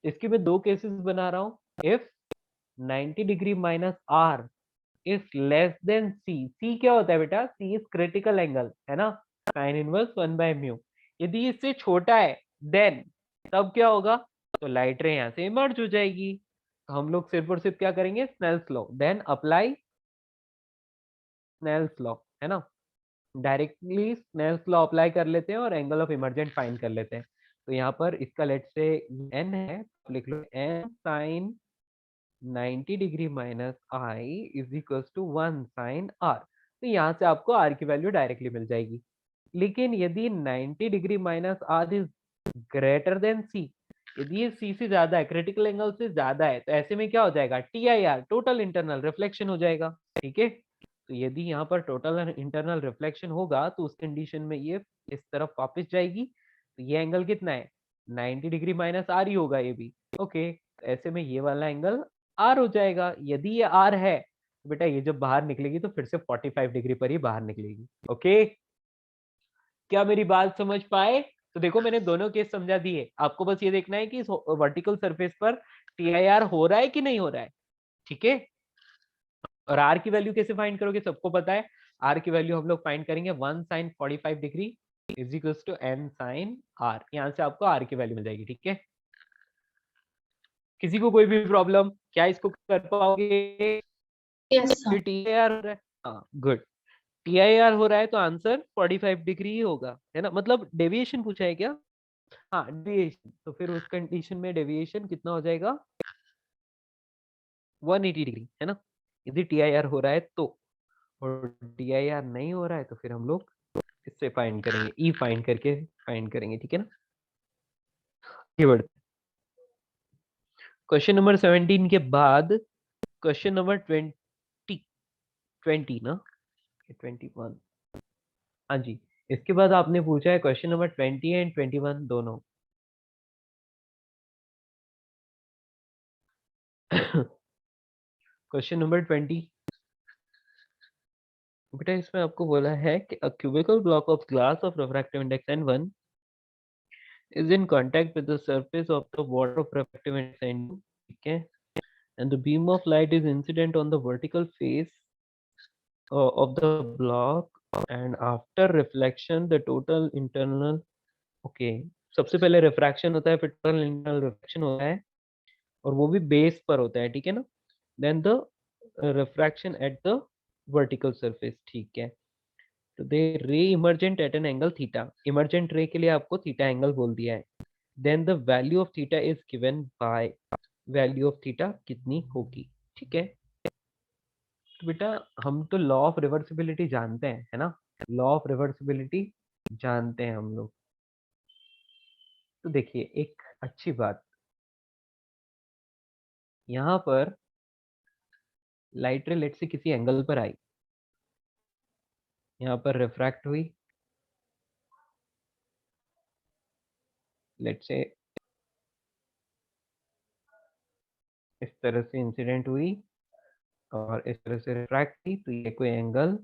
[SPEAKER 1] इसके मैं दो केसेस बना रहा हूँ। If 90 degree minus r is less than c, c क्या होता है बेटा, सी इज क्रिटिकल एंगल, है ना, साइन इनवर्स 1/μ। यदि इससे छोटा है देन तब क्या होगा, तो लाइट रे यहाँ से इमर्ज हो जाएगी। तो हम लोग सिर्फ और सिर्फ क्या करेंगे, Snell's law, then apply Snell's law, है ना, डायरेक्टली स्नेल्स लॉ अप्लाई कर लेते हैं और एंगल ऑफ इमर्जेंट फाइंड कर लेते हैं। तो यहाँ पर इसका लेट से n है, तो लिख लो n sine 90 degree minus I is equals to 1 sine R. तो यहाँ से आपको आर की वैल्यू डायरेक्टली मिल जाएगी। लेकिन यदि 90 degree minus r is greater than c, यदि ये सी से ज्यादा है, क्रिटिकल एंगल से ज्यादा है, तो ऐसे में क्या हो जाएगा, TIR टोटल इंटरनल रिफ्लेक्शन हो जाएगा। ठीक है, तो यदि यहाँ पर टोटल इंटरनल रिफ्लेक्शन होगा तो उस कंडीशन में ये इस तरफ वापस जाएगी। तो ये एंगल कितना है, 90 डिग्री माइनस आर ही होगा ये भी। ओके, तो ऐसे में ये वाला एंगल आर हो जाएगा। यदि ये आर है तो बेटा ये जब बाहर निकलेगी तो फिर से 45 डिग्री पर ही बाहर निकलेगी। ओके, क्या मेरी बात समझ पाए? तो देखो मैंने दोनों केस समझा दिए, आपको बस ये देखना है कि इस वर्टिकल सरफेस पर TIR हो रहा है कि नहीं हो रहा है। ठीक है, और आर की वैल्यू कैसे फाइंड करोगे, सबको पता है। आर की वैल्यू हम लोग फाइंड करेंगे 1 sin 45 degree is equals to n sin r। यहाँ से आपको आर की वैल्यू मिल जाएगी। ठीक है, किसी को कोई भी प्रॉब्लम, क्या इसको कर पाओगे?
[SPEAKER 4] Yes, sir.
[SPEAKER 1] TIR हो रहा है, हाँ गुड, TIR हो रहा है तो आंसर 45 डिग्री ही होगा, है ना, मतलब डेविएशन पूछा है क्या? हाँ डेविएशन, तो फिर उस कंडीशन में डेविएशन कितना हो जाएगा, 180 डिग्री, है ना, यदि TIR हो रहा है तो। और TIR नहीं हो रहा है तो फिर हम लोग इससे फाइंड करेंगे, ई फाइंड करके फाइंड करेंगे। ठीक है ना, ये बढ़ते क्वेश्चन नंबर 17 के बाद क्वेश्चन नंबर 20 ना, 21, हाँ जी, इसके बाद आपने पूछा है क्वेश्चन नंबर 20 एंड 21 दोनों। क्वेश्चन नंबर 20 बेटा, इसमें आपको बोला है कि a cubical block of glass of refractive index n1 is in contact with the surface of the water of refractive index n2, ठीक है, and the beam of light is incident on the vertical face of the block, and after reflection the total internal, okay, सबसे पहले refraction होता है, फिर total internal reflection होता है, और वो भी बेस पर होता है। ठीक है ना, then the refraction at the vertical surface. ठीक है, तो the ray emergent at an angle theta, emergent ray के लिए आपको थीटा एंगल बोल दिया है। Then the value of theta is given by, value of theta कितनी होगी। ठीक है, तो बेटा हम तो लॉ ऑफ रिवर्सिबिलिटी जानते हैं, है ना, लॉ ऑफ रिवर्सिबिलिटी जानते हैं हम लोग। तो देखिए एक अच्छी बात, यहाँ पर लाइट रे लेट से किसी एंगल पर आई, यहाँ पर रिफ्रैक्ट हुई, लेट से इस तरह से इंसिडेंट हुई और इस तरह से रिफ्रैक्ट हुई, तो ये कोई एंगल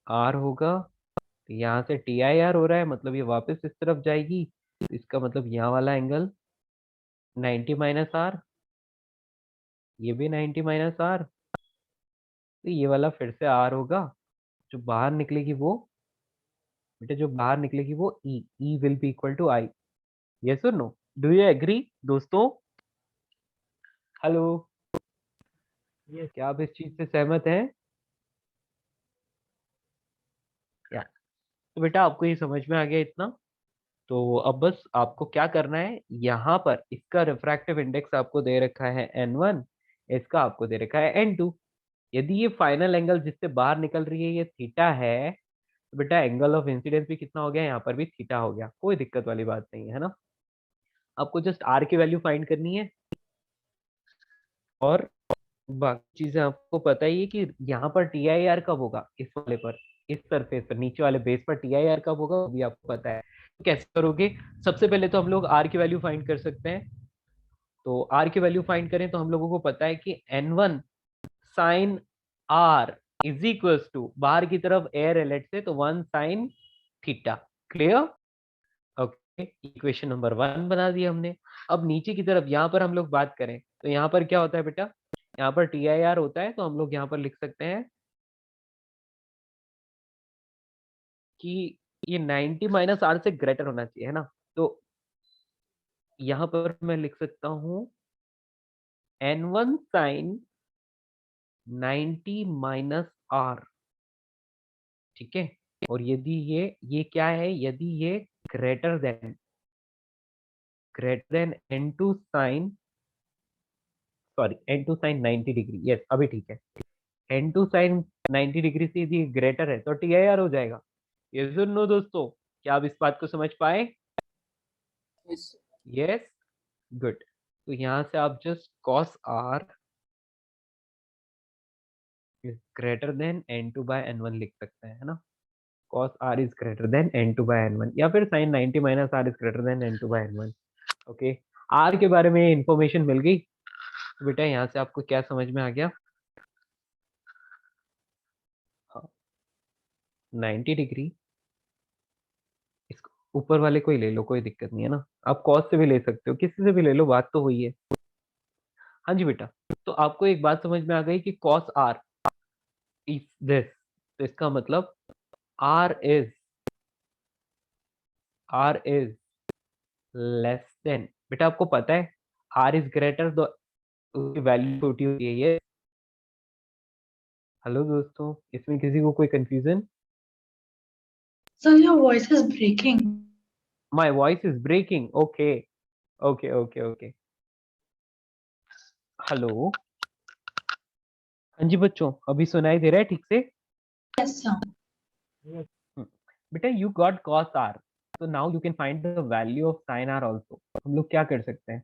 [SPEAKER 1] आर होगा। तो यहाँ से TIR हो रहा है, मतलब ये वापस इस तरफ जाएगी, तो इसका मतलब यहाँ वाला एंगल 90 माइनस आर, ये भी 90 माइनस आर, तो ये वाला फिर से आर होगा। जो बाहर निकलेगी वो, बेटा जो बाहर निकलेगी वो e will be equal to i. Yes और नो, डू यू एग्री दोस्तों? हेलो, ये क्या आप इस चीज से सहमत हैं? या तो बेटा आपको ये समझ में आ गया इतना। तो अब बस आपको क्या करना है, यहाँ पर इसका रिफ्रैक्टिव इंडेक्स आपको दे रखा है n1, इसका आपको दे रखा है n2। यदि ये फाइनल एंगल जिससे बाहर निकल रही है ये थीटा है, तो बेटा एंगल ऑफ इंसिडेंस भी कितना हो गया, यहाँ पर भी थीटा हो गया, कोई दिक्कत वाली बात नहीं है ना। आपको जस्ट आर की वैल्यू फाइंड करनी है, और बाकी चीजें आपको पता ही है कि यहाँ पर TIR कब होगा, इस वाले पर, इस सरफेस पर, नीचे वाले बेस पर TIR कब होगा वो भी आपको पता है। तो कैसे करोगे, सबसे पहले तो हम लोग आर की वैल्यू फाइंड कर सकते हैं। तो आर की वैल्यू फाइंड करें तो हम लोगों को पता है कि n1 sine r is equals to, बाहर की तरफ एयर एलेट से, तो 1 sine theta. Clear? Okay, equation number 1 बना दी हमने। अब नीचे की तरफ यहाँ पर हम लोग बात करें तो यहाँ पर क्या होता है बेटा, यहाँ पर TIR होता है, तो हम लोग यहाँ पर लिख सकते हैं कि ये 90 माइनस आर से ग्रेटर होना चाहिए, है ना? तो यहाँ पर मैं लिख सकता हूँ n1 साइन 90 माइनस आर, ठीक है? और यदि ये क्या है, यदि ये greater than n2 sine, sorry n2 sine 90 degree, yes अभी ठीक है। n2 साइन 90 डिग्री से यदि ग्रेटर है तो TIR हो जाएगा। यस और नो दोस्तों, क्या आप इस बात को समझ पाए?
[SPEAKER 2] Yes.
[SPEAKER 1] Yes, good. तो यहाँ से आप just cos r is greater than n2 by n1 लिख सकते हैं, है ना? cos r is greater than n2 by n1, या फिर sin 90 minus r is greater than n2 by n1। Okay, r के बारे में इंफॉर्मेशन मिल गई। तो बेटा यहाँ से आपको क्या समझ में आ गया? हाँ, 90 डिग्री, इसको ऊपर वाले को ही ले लो, कोई दिक्कत नहीं है ना। आप cos से भी ले सकते हो, किसी से भी ले लो, बात तो हुई है। हाँ जी बेटा, तो आपको एक बात समझ में आ गई कि cos r इज दिस, तो इसका मतलब r इज लेस देन, बेटा आपको पता है r इज ग्रेटर तो उसकी वैल्यू छोटी होती है। ये हेलो दोस्तों, इसमें किसी को कोई confusion?
[SPEAKER 4] Sir, your voice is breaking.
[SPEAKER 1] My voice is breaking, okay okay okay okay. Hello, हाँ जी बच्चों, अभी सुनाई दे रहा है ठीक से?
[SPEAKER 4] Yes, sir.
[SPEAKER 1] बेटा you got cos r, so now you can find the value of sin r also। हम लोग क्या कर सकते हैं,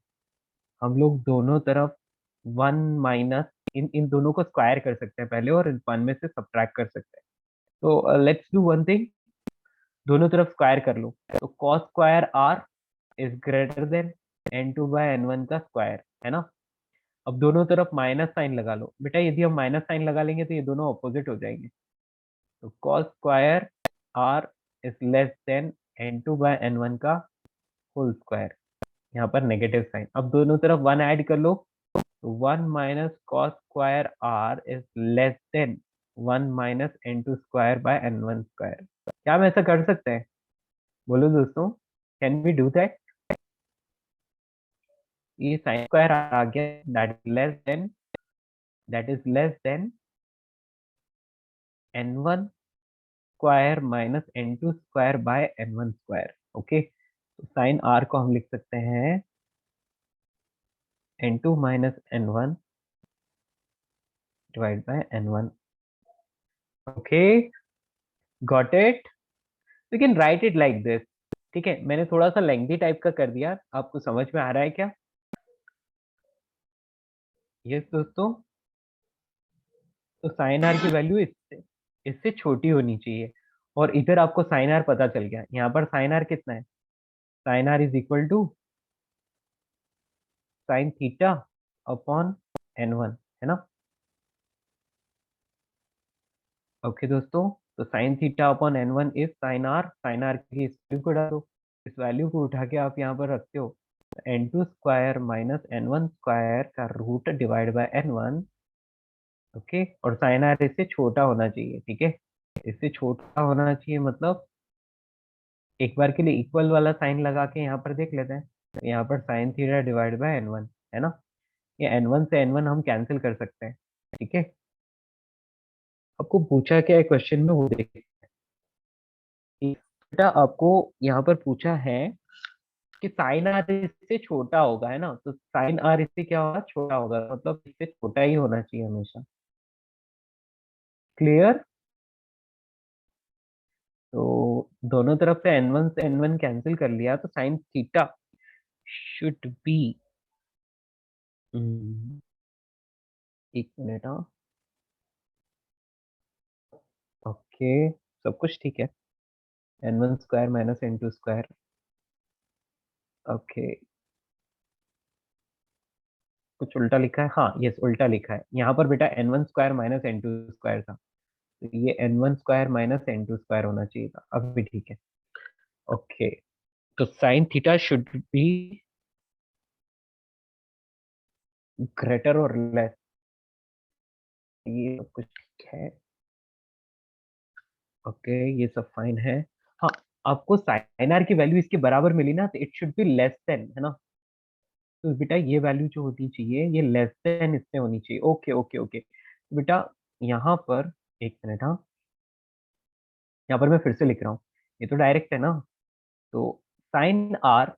[SPEAKER 1] हम लोग दोनों तरफ वन माइनस इन इन दोनों को स्क्वायर कर सकते हैं पहले, और वन में से सब्ट्रैक्ट कर सकते हैं। तो लेट्स डू वन थिंग, दोनों तरफ स्क्वायर कर लो, तो cos square r is greater than n2 by n1 का स्क्वायर, है ना? अब दोनों तरफ माइनस साइन लगा लो बेटा, यदि हम माइनस साइन लगा लेंगे तो ये दोनों ऑपोजिट हो जाएंगे। तो cos square r is less than n2 by n1 का होल स्क्वायर, यहाँ पर नेगेटिव साइन। अब दोनों तरफ वन ऐड कर लो, तो one minus cos square r is less than one minus n2 square by n1 square. क्या हम ऐसा कर सकते हैं? बोलो दोस्तों, कैन वी डू दैट? ये साइन स्क्वायर आ गया, that is less than n1 square minus n2 square by n1 square. Okay, तो साइन r को हम लिख सकते हैं n2 माइनस n1 divide by n1। Okay, got it? You can write it like this, ठीक है? मैंने थोड़ा सा लेंथी टाइप का कर दिया, आपको समझ में आ रहा है क्या? यस दोस्तों, तो साइन आर की वैल्यू इससे इससे छोटी होनी चाहिए, और इधर आपको साइन आर पता चल गया। यहाँ पर साइन आर कितना है? Sine r is equal to sine theta upon n1, है ना? ओके दोस्तों, तो sine theta upon n1 is sine r की इस वैल्यू को डालो, इस वैल्यू को उठा के आप यहाँ पर रखते हो, n2 square minus n1 square का root divide by n1। Okay, और साइन आर इससे छोटा होना चाहिए, ठीक है? इससे छोटा होना चाहिए मतलब एक बार के लिए इक्वल वाला साइन लगा के यहाँ पर देख लेते हैं। तो यहाँ पर sign theta divide by n1, है ना? ये n1 से n1 हम कैंसिल कर सकते हैं, ठीक है? आपको पूछा क्या है क्वेश्चन में, वो देखिए। बेटा आपको यहाँ पर पूछा है कि साइन आर इससे छोटा होगा, है ना? तो साइन आर इससे क्या होगा? छोटा होगा, मतलब इससे छोटा ही होना चाहिए हमेशा। क्लियर? तो दोनों तरफ से n1 से n1 कैंसिल कर लिया, तो साइन थीटा शुड बी, एक मिनट, हाँ, ओके, सब कुछ ठीक है। n1 square minus n2 square, okay, कुछ उल्टा लिखा है, हाँ यस उल्टा लिखा है यहाँ पर बेटा। n1 square minus n2 square था, तो ये n1 square minus n2 square होना चाहिए था, अब भी ठीक है। ओके, तो sine theta should be greater और लेस, ये सब कुछ ठीक है। ओके ये सब फाइन है। हाँ, आपको साइन आर की वैल्यू इसके बराबर मिली ना, तो it should be less then, है ना। तो बेटा ये वैल्यू जो होनी चाहिए ये लेस देन इससे होनी चाहिए। ओके ओके ओके बेटा, यहाँ पर एक मिनट, हाँ यहाँ पर मैं फिर से लिख रहा हूँ, ये तो डायरेक्ट है ना। तो sine r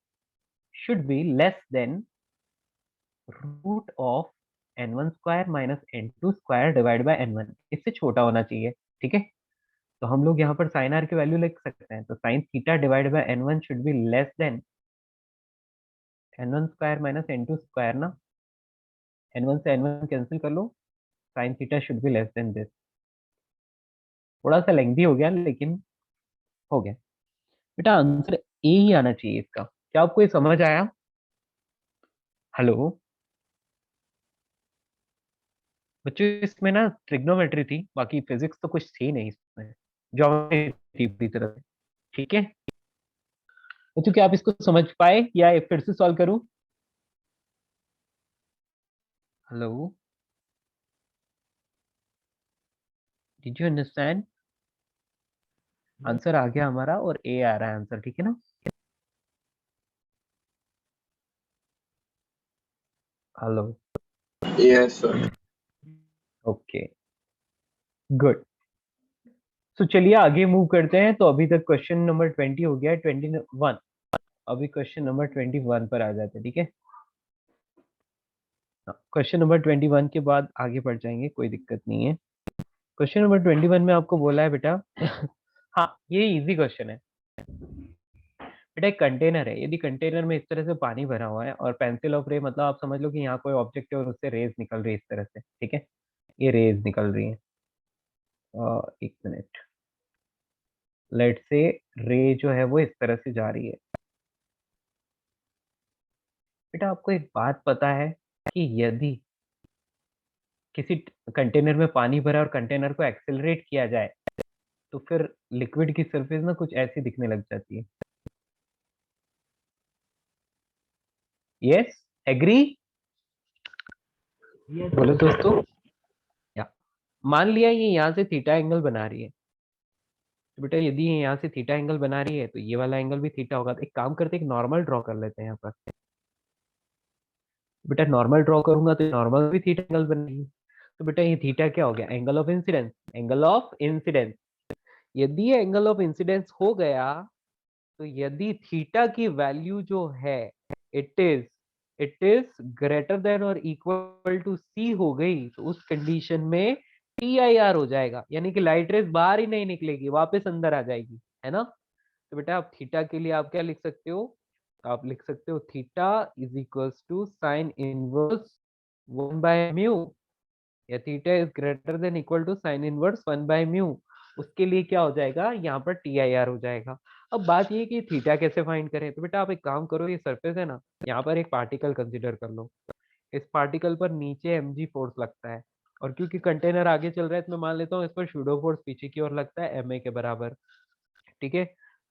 [SPEAKER 1] should be less than root of n1 square minus n2 square divide by n1, इससे छोटा होना चाहिए। ठीक है, तो हम लोग यहाँ पर साइन आर की वैल्यू लिख सकते हैं, तो sine theta divide by n1 should be less than n1 square minus n2 square ना। n1 से n1 कैंसिल कर लो, sine theta should be less than this. थोड़ा सा लेंथी हो गया लेकिन हो गया। बेटा आंसर ए ही आना चाहिए इसका। क्या आपको ये समझ आया? हेलो बच्चों, इसमें ना ट्रिग्नोमेट्री थी, बाकी फिजिक्स तो कुछ थी नहीं इसमें, ज्योमेट्री थी पूरी तरह से। ठीक है बच्चों, क्या आप इसको समझ पाए या ये फिर से सॉल्व करूं? Hello, did you understand? Answer आ गया हमारा और ए आ रहा है आंसर, ठीक है ना। Hello,
[SPEAKER 2] Yes, sir.
[SPEAKER 1] Okay good. तो चलिए आगे मूव करते हैं। तो अभी तक क्वेश्चन नंबर 20 हो गया है, 21। अभी क्वेश्चन नंबर 21 पर आ जाते हैं, ठीक है। क्वेश्चन नंबर 21 के बाद आगे बढ़ जाएंगे, कोई दिक्कत नहीं है। क्वेश्चन नंबर 21 में आपको बोला है बेटा हाँ ये इजी क्वेश्चन है बेटा। एक कंटेनर है, यदि कंटेनर में इस तरह से पानी भरा हुआ है और पेंसिल ऑफ रे, मतलब आप समझ लो कि यहाँ कोई ऑब्जेक्ट है और उससे रेज निकल रही है इस तरह से, ठीक है। ये रेज निकल रही है, एक मिनट, लेट से रे जो है वो इस तरह से जा रही है। बेटा आपको एक बात पता है कि यदि किसी कंटेनर में पानी भरा और कंटेनर को एक्सेलरेट किया जाए तो फिर लिक्विड की सरफेस ना कुछ ऐसी दिखने लग जाती है। Yes, agree? बोलो दोस्तों। या मान लिया ये यहाँ से थीटा एंगल बना रही है, तो बेटा यदि ये यहाँ से थीटा एंगल बना रही है तो ये वाला एंगल भी थीटा होगा। तो एक काम करते हैं, एक नॉर्मल ड्रॉ कर लेते हैं यहाँ पर। बेटा नॉर्मल ड्रॉ करूंगा तो नॉर्मल भी थीटा एंगल बनेगी। तो बेटा ये थीटा क्या हो गया? Angle of incidence. Angle of incidence, यदि ये एंगल ऑफ इंसिडेंस हो गया, तो यदि थीटा की वैल्यू जो है इट इज ग्रेटर देन और इक्वल टू सी हो गई, तो उस कंडीशन में टी आई आर हो जाएगा, यानी कि लाइट रेज बाहर ही नहीं निकलेगी, वापस अंदर आ जाएगी, है ना। तो बेटा आप थीटा के लिए आप क्या लिख सकते हो? आप लिख सकते हो theta is equals to sine inverse 1/म्यू, या theta is greater than equal to sine inverse 1/म्यू। उसके लिए क्या हो जाएगा? यहाँ पर टी आई आर हो जाएगा। अब बात ये कि थीटा कैसे फाइंड करें? तो बेटा आप एक काम करो, ये सरफेस है ना, यहाँ पर एक पार्टिकल कंसीडर कर लो। इस पार्टिकल पर नीचे mg फोर्स लगता है, और क्योंकि कंटेनर आगे चल रहा है तो मैं मान लेता हूँ इस पर शूडो फोर्स पीछे की ओर लगता है ma के बराबर। ठीक है,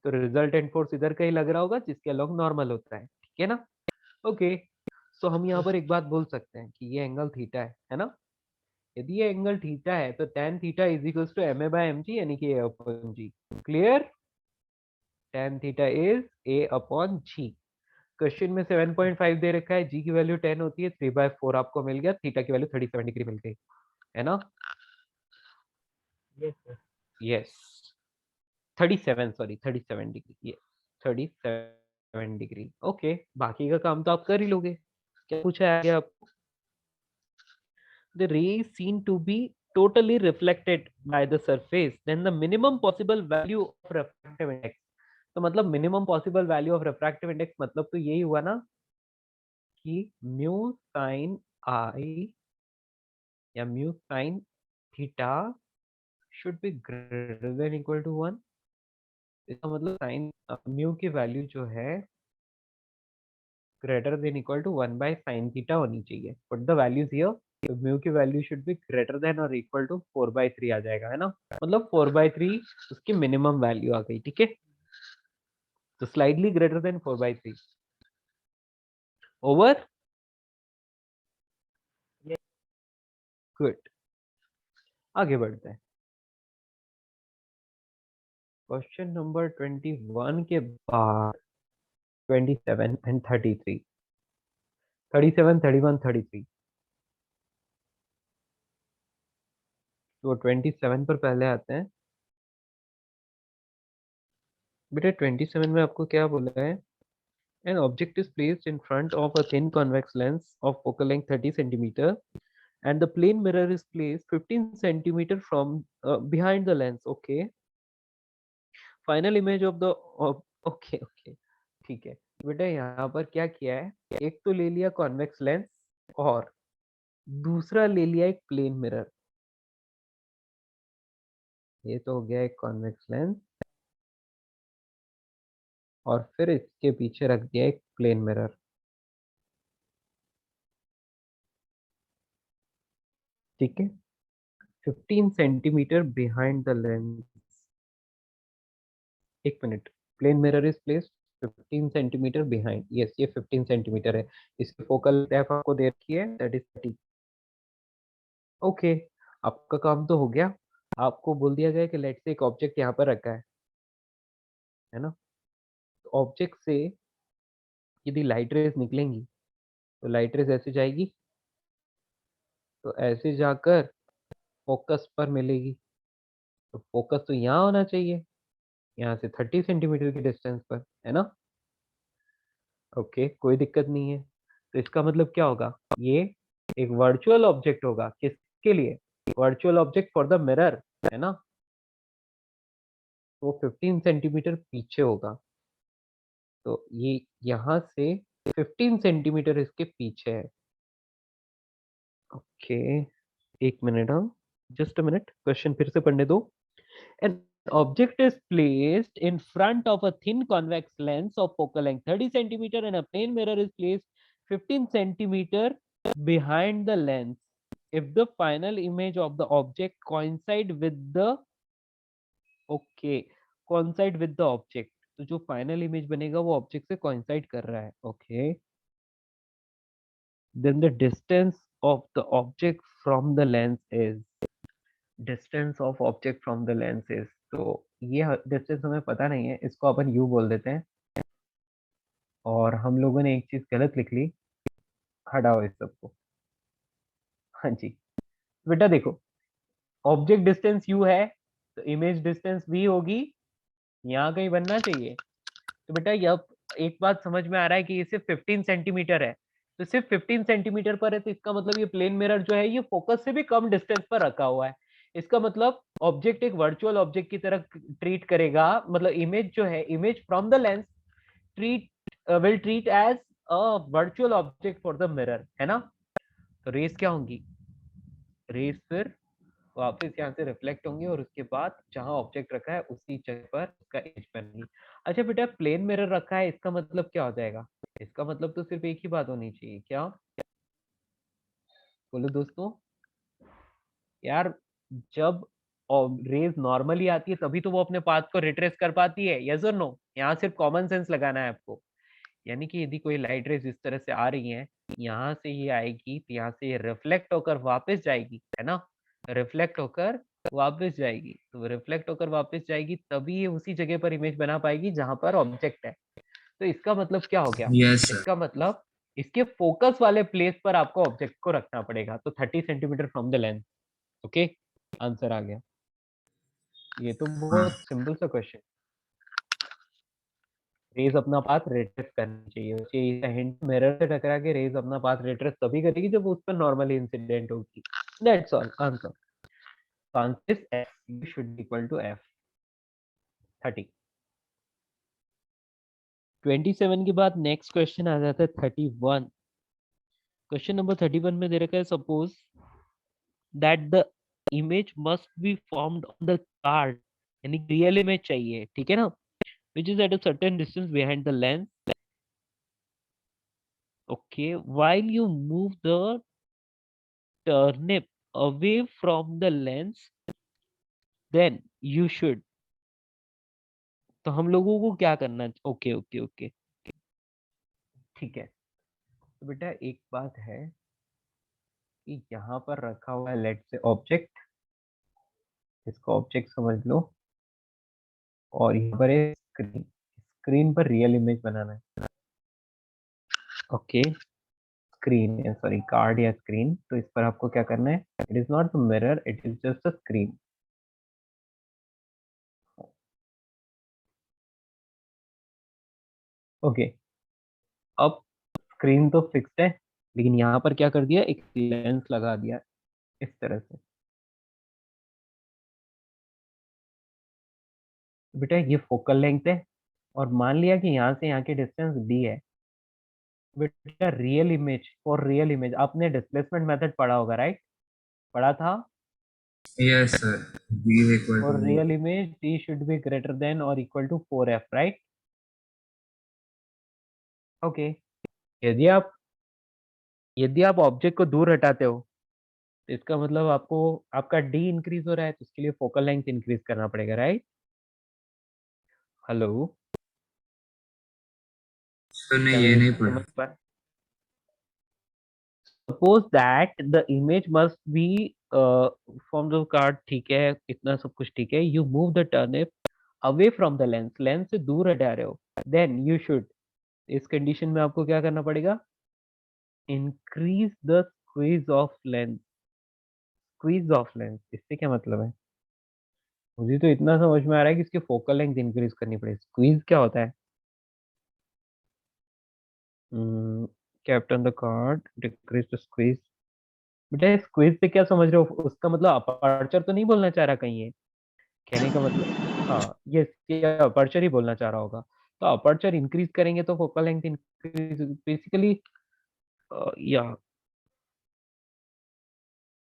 [SPEAKER 1] तो रिजल्टेंट फोर्स इधर कहीं लग रहा होगा जिसके अलॉन्ग नॉर्मल होता है, ठीक है ना। ओके, सो हम यहाँ पर एक बात बोल सकते हैं कि ये एंगल थीटा है ना। यदि ये एंगल थीटा है तो tan theta is equals to ma by mg, यानी कि a upon g। Clear? tan theta is a upon g। Question में 7.5 दे रखा है, g की वैल्यू 10 होती है, 3/4 आपको मिल गया, थीटा की वैल्यू 37 डिग्री मिल गई, है ना। यस 37, सॉरी 37 डिग्री, ये 37 डिग्री। ओके, बाकी का काम तो आप कर ही लोगे। क्या पूछा है आगे आपको? The ray is seen to be totally reflected by the surface, then the minimum possible value of refractive index। तो मतलब minimum possible value of refractive index, मतलब तो यही हुआ ना कि म्यू साइन आई या mu sine theta should be greater than equal to 1। इसका मतलब साइन म्यू की वैल्यू जो है greater than equal to 1 by sine theta होनी चाहिए। पुट द वैल्यूज हियर, तो म्यू की value should be greater than और इक्वल टू 4/3 आ जाएगा, है ना। मतलब 4/3 उसकी मिनिमम वैल्यू आ गई, ठीक है। तो slightly greater than 4/3 over. Good, आगे बढ़ते हैं। क्वेश्चन नंबर 21 के बाद 27 एंड 33, 37, 31, 33। तो 27 पर पहले आते हैं। बेटा 27 में आपको क्या बोला है? An object is placed in front of a thin convex lens of focal length 30 centimeter and the plane mirror is placed 15 centimeter from behind the lens. Okay. Final image of the okay, okay, ठीक है बेटा। यहाँ पर क्या किया है, एक तो ले लिया कॉन्वेक्स लेंस और दूसरा ले लिया एक प्लेन मिरर। ये तो हो गया एक कॉन्वेक्स लेंस और फिर इसके पीछे रख दिया एक प्लेन मिरर। ठीक है, 15 सेंटीमीटर बिहाइंड द लेंस। एक minute, plane mirror is placed 15 centimetre behind. Yes, ये 15 सेंटीमीटर है। इसकी फोकल डेप्थ आपको दे रखी है, दैट इज 30। ओके, आपका काम तो हो गया। आपको बोल दिया गया कि लेट्स से एक ऑब्जेक्ट यहाँ पर रखा है ना। ऑब्जेक्ट से यदि लाइट रेज निकलेंगी तो लाइट रेज ऐसे जाएगी, तो ऐसे जाकर फोकस पर मिलेगी। तो फोकस तो यहाँ होना चाहिए, यहाँ से 30 सेंटीमीटर की डिस्टेंस पर, है ना। ओके, कोई दिक्कत नहीं है। तो इसका मतलब क्या होगा, ये एक वर्चुअल ऑब्जेक्ट होगा। किसके लिए? Virtual object for the mirror, है ना। वो 15 सेंटीमीटर पीछे होगा, तो ये यहाँ से 15 सेंटीमीटर इसके पीछे है। ओके, एक मिनट, हाँ, जस्ट अ मिनट, क्वेश्चन फिर से पढ़ने दो। An object is placed in front of a thin convex lens of focal length 30 centimeter and a plane mirror is placed 15 centimeter behind the lens. If the final image of the object coincide with the coincide with the object, तो जो final image बनेगा वो object से coincide कर रहा है। Okay, then the distance of the object from the lens is distance of object from the lenses. तो ये डिस्टेंस हमें पता नहीं है, इसको अपन यू बोल देते हैं। और हम लोगों ने एक चीज गलत लिख ली, हटाओ इस सबको। हाँ जी बेटा, देखो, ऑब्जेक्ट डिस्टेंस यू है तो इमेज डिस्टेंस वी होगी, यहाँ कहीं बनना चाहिए। तो बेटा यह एक बात समझ में आ रहा है कि ये सिर्फ 15 सेंटीमीटर है। तो सिर्फ 15 सेंटीमीटर पर है, तो इसका मतलब ये प्लेन मिरर जो है ये फोकस से भी कम डिस्टेंस पर रखा हुआ है। इसका मतलब ऑब्जेक्ट एक वर्चुअल ऑब्जेक्ट की तरह ट्रीट करेगा, मतलब इमेज जो है, image from the lens treat will treat as a virtual object for the mirror, है ना। तो रेस क्या होंगी, रेस फिर वापस यहाँ से रिफ्लेक्ट होंगे और उसके बाद जहां ऑब्जेक्ट रखा है उसी जगह पर उसका एज बनेगी। अच्छा बेटा, प्लेन मिरर रखा है, इसका मतलब क्या हो जाएगा? इसका मतलब तो सिर्फ एक ही बात होनी चाहिए, क्या? बोलो दोस्तों यार, जब रेज नॉर्मली आती है तभी तो वो अपने पाथ को रिट्रेस कर पाती है, यस और नो। यहाँ सिर्फ कॉमन सेंस लगाना है आपको। यानी कि यदि कोई लाइट रेज इस तरह से आ रही है, यहाँ से ये आएगी तो यहाँ से ये रिफ्लेक्ट होकर वापस जाएगी, है ना। रिफ्लेक्ट होकर वापस जाएगी, तो रिफ्लेक्ट होकर वापस जाएगी तभी ये उसी जगह पर इमेज बना पाएगी जहां पर ऑब्जेक्ट है। तो इसका मतलब क्या हो गया?
[SPEAKER 2] Yes, sir.
[SPEAKER 1] इसका मतलब इसके फोकस वाले प्लेस पर आपको ऑब्जेक्ट को रखना पड़ेगा, तो 30 centimetre from the lens. Okay, answer आ गया। ये तो बहुत सिंपल सा क्वेश्चन। रेज अपना पाथ रिट्रेस करनी चाहिए, हिंट मिरर से टकरा के रेज अपना पाथ रिट्रेस तभी करेगी जब उस पर नॉर्मली इंसिडेंट होगी। That's all answer. Answer is f, u should equal to f 30। 27 के बाद नेक्स्ट क्वेश्चन आ जाता है 31। क्वेश्चन नंबर 31 में दे रखा है, suppose that the image must be formed on the card, यानी रियल इमेज चाहिए, ठीक है ना, which is at a certain distance behind the lens. Okay, while you move the turnip away from the lens, then you should, तो हम लोगों को क्या करना? ओके ओके ओके, ठीक है। तो बेटा एक बात है कि यहाँ पर रखा हुआ है लेट से ऑब्जेक्ट, इसको ऑब्जेक्ट समझ लो। और यहाँ पर है स्क्रीन, स्क्रीन पर रियल इमेज बनाना है। ओके, स्क्रीन सॉरी कार्ड या स्क्रीन, तो इस पर आपको क्या करना है, it is not the mirror, it is just a screen. Okay, अब स्क्रीन तो फिक्स्ड है, लेकिन यहाँ पर क्या कर दिया, एक लेंस लगा दिया इस तरह से। बेटा ये फोकल लेंथ है, और मान लिया कि यहाँ से यहाँ की डिस्टेंस डी है। बेटा real image, for real image आपने डिस्प्लेसमेंट मेथड पढ़ा होगा, राइट? पढ़ा था।
[SPEAKER 2] Yes, sir. B is equal to
[SPEAKER 1] for
[SPEAKER 2] B.
[SPEAKER 1] Real image d should be greater than और equal to 4f, right? Okay, यदि आप यदि आप ऑब्जेक्ट को दूर हटाते हो, तो इसका मतलब आपको आपका डी इंक्रीज हो रहा है, तो उसके लिए फोकल लेंथ इंक्रीज करना पड़ेगा, राइट? हेलो,
[SPEAKER 2] सर ने
[SPEAKER 1] क्या
[SPEAKER 2] ये
[SPEAKER 1] मेरी
[SPEAKER 2] नहीं
[SPEAKER 1] बात
[SPEAKER 2] पढ़ा।
[SPEAKER 1] समझ पा? Suppose that the image must be from the card, ठीक है, इतना सब कुछ ठीक है। You move the turnip away from the lens, lens से दूर हटा रहे हो, देन यू शुड, इस कंडीशन में आपको क्या करना पड़ेगा, increase the squeeze of lens. Squeeze of lens, इससे क्या मतलब है? मुझे तो इतना समझ में आ रहा है कि इसकी फोकल लेंथ इंक्रीज करनी पड़ेगी। स्क्वीज क्या होता है? Captain the card decrease the squeeze. बेटा स्क्वीज से क्या समझ रहे हो, उसका मतलब अपर्चर तो नहीं बोलना चाह रहा कहीं ये? कहने का मतलब, हाँ ये अपर्चर ही बोलना चाह रहा होगा। तो अपर्चर इंक्रीज करेंगे तो फोकल लेंथ इंक्रीज बेसिकली, या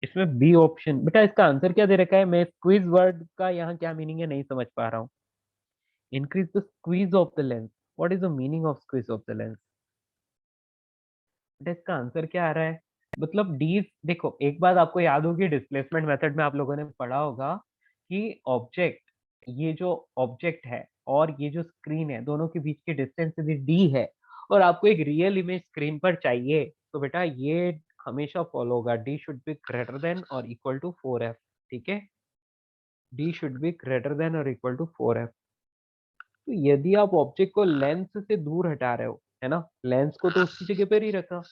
[SPEAKER 1] इसमें बी ऑप्शन। बेटा इसका आंसर क्या दे रखा है, मैं स्क्वीज वर्ड का यहाँ क्या मीनिंग है नहीं समझ पा रहा हूँ। Increase the squeeze of the lens, what is the meaning of squeeze of the lens? बेटा इसका आंसर क्या आ रहा है, मतलब डी, देखो एक बात आपको याद होगी, डिस्प्लेसमेंट मेथड में आप लोगों ने पढ़ा होगा कि ऑब्जेक्ट, ये जो ऑब्जेक्ट है और ये जो स्क्रीन है, दोनों के बीच की डिस्टेंस यदि डी है और आपको एक रियल इमेज स्क्रीन पर चाहिए, तो बेटा ये हमेशा फॉलो होगा, D should be greater than और इक्वल टू 4f। ठीक है, D should be greater than और इक्वल टू 4f। तो यदि आप ऑब्जेक्ट को लेंस से दूर हटा रहे हो, है ना, लेंस को तो उसकी जगह पर ही रखा,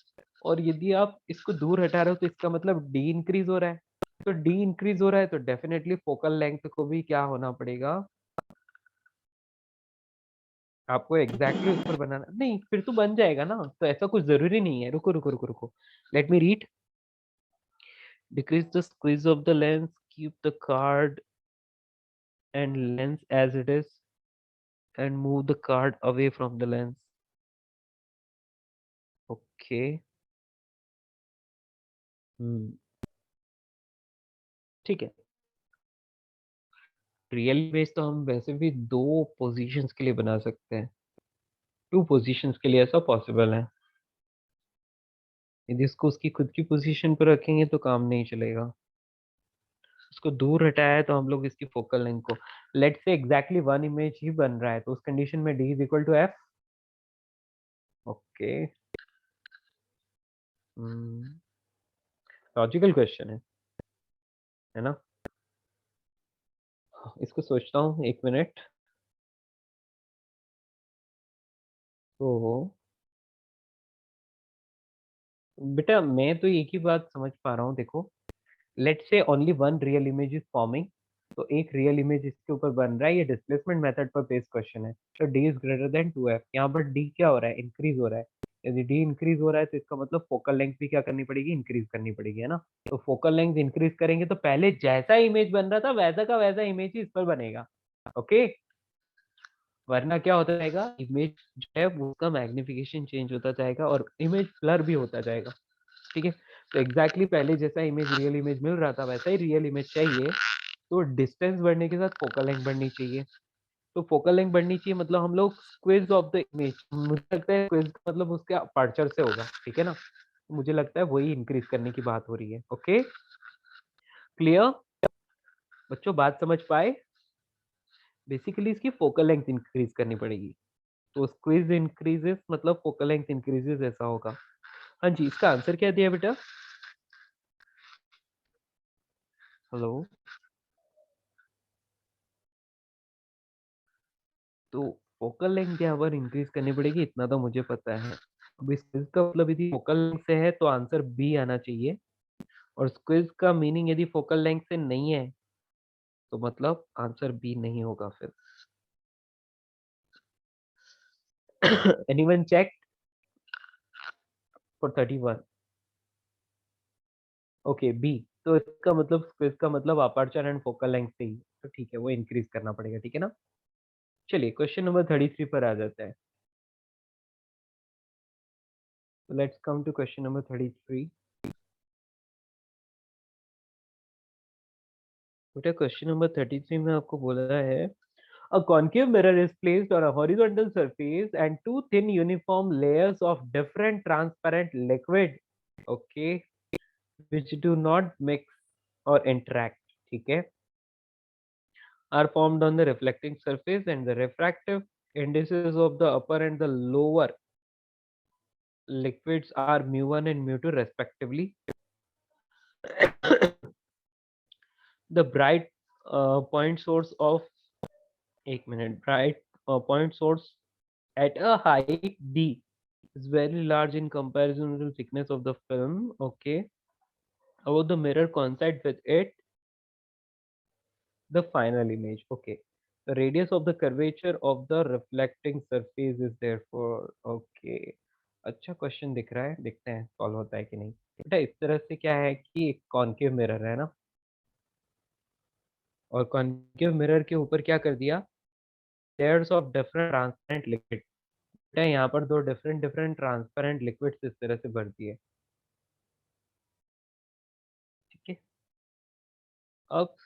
[SPEAKER 1] और यदि आप इसको दूर हटा रहे हो तो इसका मतलब डी इंक्रीज हो रहा है। तो डी इंक्रीज हो रहा है तो डेफिनेटली फोकल लेंथ को भी क्या होना पड़ेगा, आपको एग्जैक्टली उस पर बनाना, नहीं फिर तो बन जाएगा ना, तो ऐसा कुछ जरूरी नहीं है। रुको रुको रुको रुको, let me read. Decrease the squeeze of the lens, keep the card and lens as it is, and move the card away from the lens. Okay, hmm, ठीक है। रियल इमेज तो हम वैसे भी दो पोजीशंस के लिए बना सकते हैं, टू पोजीशंस के लिए ऐसा पॉसिबल है। यदि इसको उसकी खुद की पोजीशन पर रखेंगे तो काम नहीं चलेगा, उसको दूर हटाया है तो हम लोग इसकी फोकल लेंथ को, let's say exactly one image ही बन रहा है, तो उस कंडीशन में d is equal to f. Okay, logical question है ना? इसको सोचता हूँ एक मिनट। तो बेटा मैं तो एक ही बात समझ पा रहा हूँ, देखो लेट से only one real image is forming, तो एक रियल इमेज इसके ऊपर बन रहा है, ये डिस्प्लेसमेंट मेथड पर बेस्ड क्वेश्चन है। तो D is greater then 2f, यहाँ पर डी क्या हो रहा है, इंक्रीज हो रहा है। यदि डी इंक्रीज हो रहा है तो इसका मतलब फोकल लेंथ भी क्या करनी पड़ेगी, इंक्रीज करनी पड़ेगी, है ना? तो फोकल लेंथ इंक्रीज करेंगे तो पहले जैसा इमेज बन रहा था वैसा का वैसा इमेज ही इस पर बनेगा। ओके, वरना क्या होता जाएगा, इमेज जो है वो उसका मैग्निफिकेशन चेंज होता जाएगा और इमेज ब्लर भी होता जाएगा। ठीक है, तो एग्जैक्टली पहले जैसा इमेज रियल इमेज मिल रहा था वैसा ही रियल इमेज चाहिए, तो डिस्टेंस बढ़ने के साथ फोकल लेंथ बढ़नी चाहिए। तो फोकल लेंथ बढ़नी चाहिए, मतलब हम लोग स्क्विज ऑफ द इमेज, मुझे लगता है स्क्विज मतलब उसके अपर्चर से होगा, ठीक है ना? मुझे लगता है वही इंक्रीज करने की बात हो रही है। ओके, क्लियर बच्चों, बात समझ पाए? बेसिकली इसकी फोकल लेंथ इंक्रीज करनी पड़ेगी, तो स्क्वीज इंक्रीजेस मतलब फोकल लेंथ इंक्रीजेस, ऐसा होगा। हाँ जी, इसका आंसर क्या दिया बेटा? हेलो, तो फोकल लेंथ यहाँ पर इंक्रीज करनी पड़ेगी, इतना तो मुझे पता है। अब इस क्विज का मतलब यदि फोकल लेंथ से है तो आंसर बी आना चाहिए, और क्विज का मीनिंग यदि फोकल लेंथ से नहीं है तो मतलब आंसर बी नहीं होगा फिर। Anyone check for 31? Okay b. तो इसका मतलब क्विज का मतलब अपर्चर एंड फोकल लेंथ से ही, तो ठीक है वो इंक्रीज करना पड़ेगा, ठीक है ना। चलिए क्वेश्चन नंबर 33 पर आ जाता है। Let's come to question number 33। बेटा क्वेश्चन नंबर 33 में आपको बोला है a concave mirror is placed on a horizontal surface and two thin uniform layers of different transparent liquid, okay, which do not mix or interact, ठीक है, are formed on the reflecting surface, and the refractive indices of the upper and the lower liquids are mu1 and mu2 respectively. The bright point source of एक minute, bright point source at a height d is very large in comparison to the thickness of the film, okay, about the mirror coincide with it, the final image, okay, the radius of the curvature of the reflecting surface is therefore, okay। अच्छा question दिख रहा है, देखते हैं solve होता है कि नहीं। बेटा इस तरह से क्या है कि एक कॉन्केव मिरर है ना, और कॉन्केव मिरर के ऊपर क्या कर दिया, layers of different transparent liquid. बेटा यहाँ पर दो डिफरेंट डिफरेंट ट्रांसपेरेंट लिक्विड्स इस तरह से भर दिए, ठीक है। अब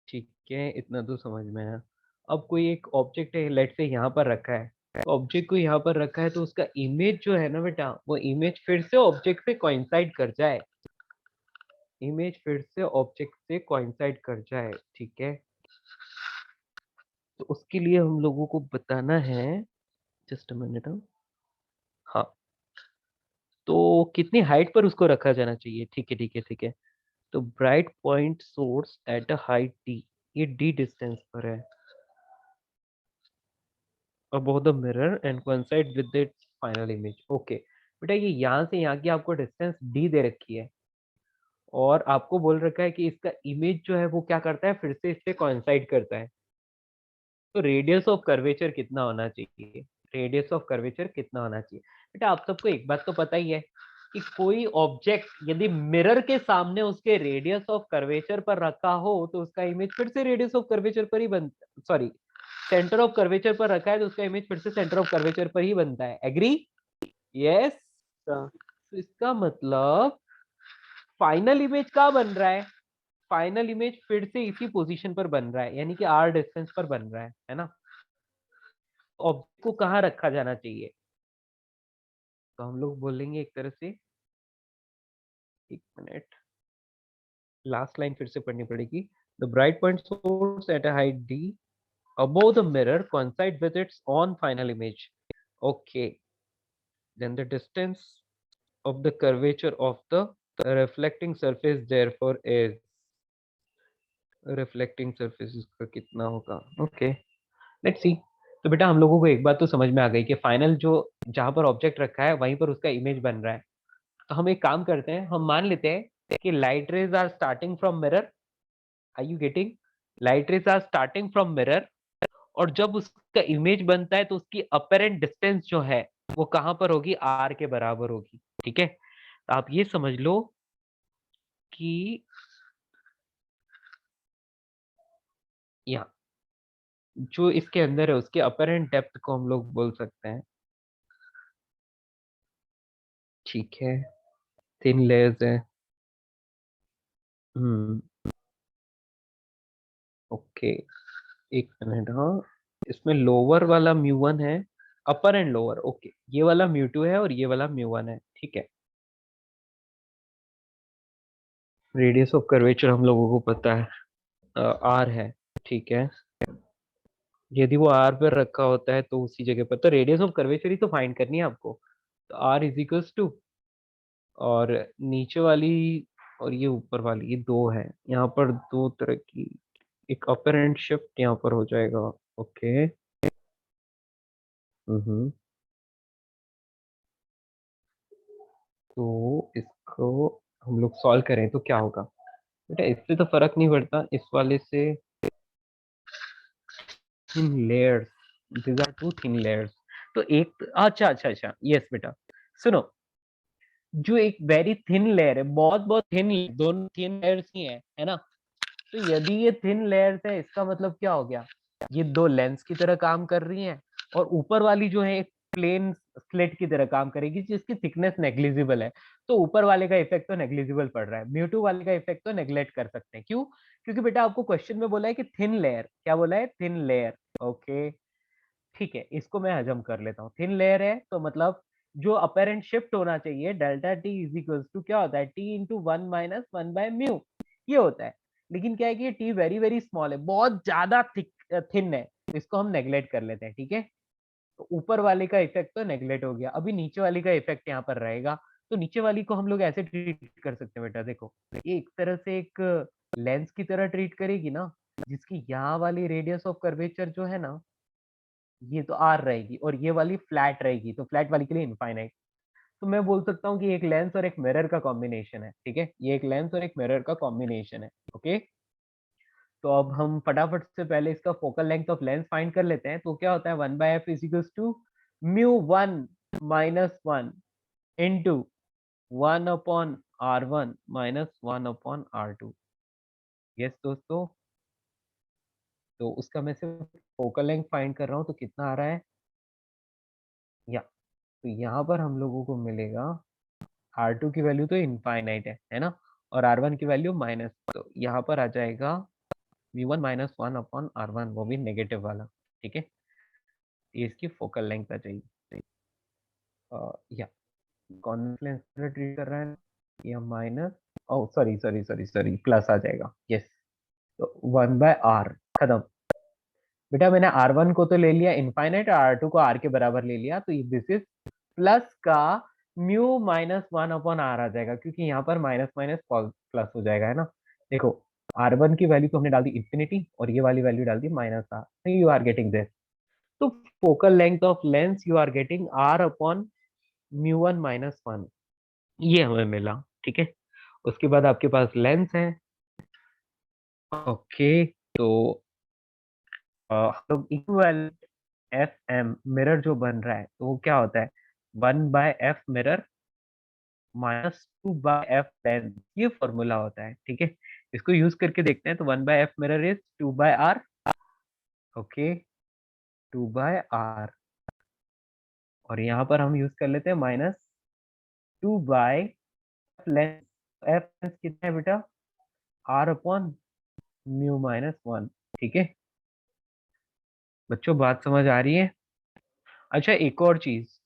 [SPEAKER 1] ठीक है इतना तो समझ में है। अब कोई एक ऑब्जेक्ट है, लेट से यहाँ पर रखा है, ऑब्जेक्ट को यहाँ पर रखा है, तो उसका इमेज जो है ना बेटा, वो इमेज फिर से ऑब्जेक्ट से कोइंसाइड कर जाए, इमेज फिर से ऑब्जेक्ट से कोइंसाइड कर जाए, ठीक है। तो उसके लिए हम लोगों को बताना है, जस्ट अ मिनट, हाँ, तो कितनी हाइट पर उसको रखा जाना चाहिए, ठीक है ठीक है ठीक है। तो bright point source at a height D, ये डी डिस्टेंस पर है, above the mirror and coincide with its final image, okay. बेटा ये यहाँ से यहाँ की आपको डिस्टेंस d दे रखी है, और आपको बोल रखा है कि इसका इमेज जो है वो क्या करता है, फिर से इससे कोइंसाइड करता है। तो रेडियस ऑफ कर्वेचर कितना होना चाहिए, रेडियस ऑफ कर्वेचर कितना होना चाहिए। बेटा आप सबको एक बात तो पता ही है कि कोई ऑब्जेक्ट यदि मिरर के सामने उसके रेडियस ऑफ कर्वेचर पर रखा हो तो उसका इमेज फिर से रेडियस ऑफ कर्वेचर पर ही बनता, सॉरी सेंटर ऑफ कर्वेचर पर रखा है तो उसका इमेज फिर से सेंटर ऑफ कर्वेचर पर ही बनता है, एग्री? यस। तो इसका मतलब फाइनल इमेज कहाँ बन रहा है, फाइनल इमेज फिर से इसी पोजीशन पर बन रहा है, यानी कि आर डिस्टेंस पर बन रहा है ना। ऑब्जेक्ट को कहाँ रखा जाना चाहिए, तो हम लोग बोलेंगे एक तरह से, एक मिनट, लास्ट लाइन फिर से पढ़नी पड़ेगी। The bright point source at a height D above the mirror coincide with its own final image, okay, then the distance of the curvature of the reflecting surface therefore is, reflecting surface इसका कितना होगा, okay let's see. तो बेटा हम लोगों को एक बात तो समझ में आ गई कि फाइनल जो जहां पर ऑब्जेक्ट रखा है वहीं पर उसका इमेज बन रहा है। तो हम एक काम करते हैं, हम मान लेते हैं कि light rays are starting from mirror, are you getting, light rays are starting from mirror, और जब उसका इमेज बनता है तो उसकी अपरेंट डिस्टेंस जो है वो कहां पर होगी, आर के बराबर होगी, ठीक है। तो आप ये समझ लो कि यहाँ जो इसके अंदर है उसके अपरेंट डेप्थ को हम लोग बोल सकते हैं, ठीक है, थिन लेयर्स है, हम्म, ओके, एक मिनट, हाँ, इसमें लोअर वाला म्यू1 है, अपर एंड लोअर, ओके, ये वाला म्यू2 है और ये वाला म्यू1 है, ठीक है। रेडियस ऑफ कर्वेचर हम लोगों को पता है आर है, ठीक है। यदि वो आर पर रखा होता है तो उसी जगह पर, तो रेडियस ऑफ कर्वेचर ही तो फाइंड करनी है आपको। तो आर इज इक्वल्स टू, और नीचे वाली और ये ऊपर वाली, ये दो है, यहाँ पर दो तरह की एक अपरेंट शिफ्ट यहाँ पर हो जाएगा। ओके। तो इसको हम लोग सॉल्व करें तो क्या होगा बेटा? इससे तो फर्क नहीं पड़ता, इस वाले से thin layers, these are two thin layers. तो एक अच्छा अच्छा अच्छा यस बेटा, सुनो, जो एक वेरी थिन लेयर है, बहुत बहुत थिन, दोनों थिन लेयर्स ही है ना? तो यदि ये थिन लेयर्स है, इसका मतलब क्या हो गया? ये दो लेंस की तरह काम कर रही हैं, और ऊपर वाली जो है एक प्लेन स्लेट की तरह काम करेगी जिसकी थिकनेस नेग्लिजिबल है। तो ऊपर वाले का इफेक्ट तो नेग्लिजिबल पड़ रहा है, म्यू2 वाले का इफेक्ट तो नेग्लेक्ट कर सकते हैं। क्यों? क्योंकि बेटा आपको क्वेश्चन में बोला है कि थिन लेयर, क्या बोला है? Thin layer. ओके ठीक है, इसको मैं हजम कर लेता हूँ। थिन लेयर है तो मतलब जो अपेरेंट शिफ्ट होना चाहिए delta t is equals to क्या होता है? टी इंटू 1 - 1/μ, ये होता है। लेकिन क्या है कि ये टी वेरी वेरी स्मॉल है, बहुत ज्यादा थिन है, तो इसको हम नेग्लेक्ट कर लेते हैं। ठीक है, तो ऊपर वाले का इफेक्ट तो नेग्लेक्ट हो गया, अभी नीचे वाली का इफेक्ट यहाँ पर रहेगा। तो नीचे वाली को हम लोग ऐसे ट्रीट कर सकते हैं बेटा, देखो ये एक तरह से एक लेंस की तरह ट्रीट करेगी ना, जिसकी यहाँ वाली रेडियस ऑफ कर्वेचर जो है ना, ये तो आर रहेगी, और ये वाली फ्लैट रहेगी, तो फ्लैट वाली के लिए इनफाइनाइट। तो मैं बोल सकता हूँ कि एक लेंस और एक मिरर का कॉम्बिनेशन है। ठीक है, ये एक लेंस और एक मिरर का कॉम्बिनेशन है। ओके, तो अब हम फटाफट से पहले इसका focal length of lens find कर लेते हैं। तो क्या होता है? 1/f is to μ1 - 1 into 1/r1 - 1/r2। Yes दोस्तों, तो उसका मैं सिर्फ फोकल लेंथ फाइंड कर रहा हूँ, तो कितना आ रहा है? या तो यहाँ पर हम लोगों को मिलेगा R2 की वैल्यू तो इनफाइनाइट है ना? और R1 की वैल्यू माइनस, तो यहाँ पर आ जाएगा v1 - 1/r1, वो भी नेगेटिव वाला। ठीक है, ये इसकी फोकल लेंथ आ जाएगी। या कॉन्वेक्स लेंस ट्रीट कर रहा है, या minus, oh sorry sorry sorry sorry, plus आ जाएगा। यस, तो 1/r खत्म। बेटा मैंने R1 को तो ले लिया इनफाइनाइट, और R2 को R के बराबर ले लिया, तो दिस इज प्लस का μ - 1/r आ जाएगा, क्योंकि यहाँ पर माइनस माइनस प्लस हो जाएगा, है ना? देखो R1 की वैल्यू तो हमने डाल दी इंफिनिटी, और ये वाली वैल्यू डाल दी -r, तो यू आर गेटिंग दिस। तो focal length of lens you are getting r/μ1 - 1, ये हमें मिला। ठीक है, उसके बाद आपके पास लेंस है। ओके, तो हम लोग इक्विवेलेंट एफ एम मिरर जो बन रहा है, तो वो क्या होता है? 1/f मिरर -2/f लेंस, ये फॉर्मूला होता है। ठीक है, इसको यूज करके देखते हैं। तो 1/f mirror is 2/r। Okay, 2/r, और यहाँ पर हम यूज कर लेते हैं -2/f लेंस। एफ लेंस कितना है बेटा? r/μ - 1। ठीक है बच्चों, बात समझ आ रही है? अच्छा, एक और चीज,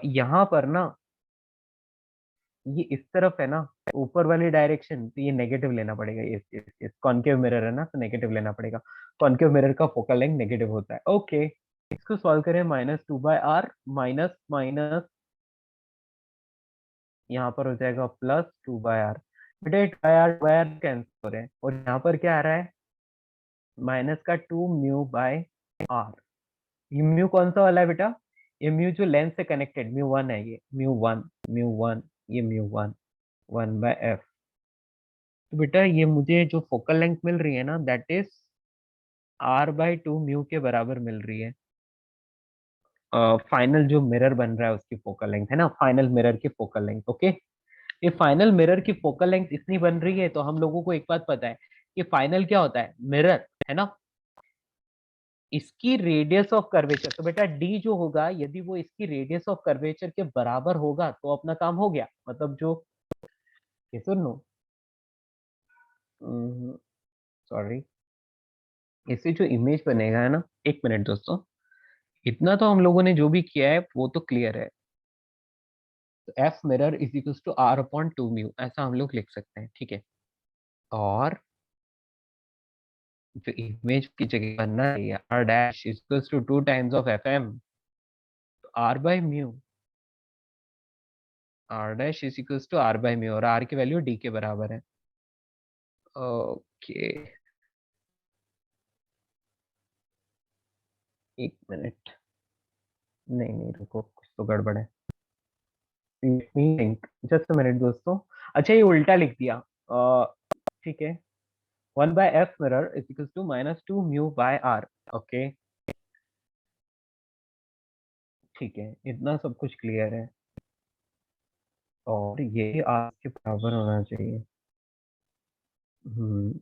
[SPEAKER 1] यहाँ पर ना ये इस तरफ है ना, ऊपर वाली डायरेक्शन, तो ये नेगेटिव लेना पड़ेगा। इस कॉन्केव मिरर है ना, तो नेगेटिव लेना पड़ेगा। कॉन्केव मिरर का फोकल लेंथ नेगेटिव होता है। ओके, इसको सॉल्व करें। -2/r माइनस माइनस यहाँ पर हो जाएगा +2/r। बेटा 2/r कैंसिल हो रहे हैं, और यहाँ पर क्या आ रहा है? माइनस का 2μ/r। ये म्यू कौन सा वाला है बेटा? ये म्यू जो लेंस से कनेक्टेड μ1 है, ये μ1, ये μ1, 1/f। तो बेटा ये मुझे जो फोकल लेंथ मिल रही है ना, दैट इज r/2 म्यू के बराबर मिल रही है। फाइनल जो मिरर बन रहा है उसकी फोकल लेंथ है ना, फाइनल मिरर की फोकल लेंथ। ओके, ये फाइनल मिरर की फोकल लेंथ इतनी बन रही है, तो हम लोगों को एक बात पता है कि फाइनल क्या होता है? मिरर, है ना? इसकी रेडियस ऑफ कर्वेचर, तो बेटा डी जो होगा, यदि वो इसकी रेडियस ऑफ कर्वेचर के बराबर होगा, तो अपना काम हो गया। मतलब जो, ये सुन लो, सॉरी, इससे जो इमेज बनेगा है ना, एक मिनट दोस्तों, इतना तो हम लोगों ने जो भी किया है वो तो क्लियर है। तो f mirror is equal to r/2 mu, ऐसा हम लोग लिख सकते हैं। ठीक है, और जो इमेज की जगह बनना है r dash is equal to 2 times of F M, तो r/म्यू, r dash is equal to r/म्यू, और r की वैल्यू d के बराबर है। ओके, एक मिनट, नहीं नहीं रुको, कुछ तो गड़बड़ है। Let me think, just a minute दोस्तों। अच्छा ये उल्टा लिख दिया। ठीक है, 1 by f mirror is equals to -2 mu by r। Okay ठीक है, इतना सब कुछ क्लियर है और ये r के बराबर होना चाहिए। हम्म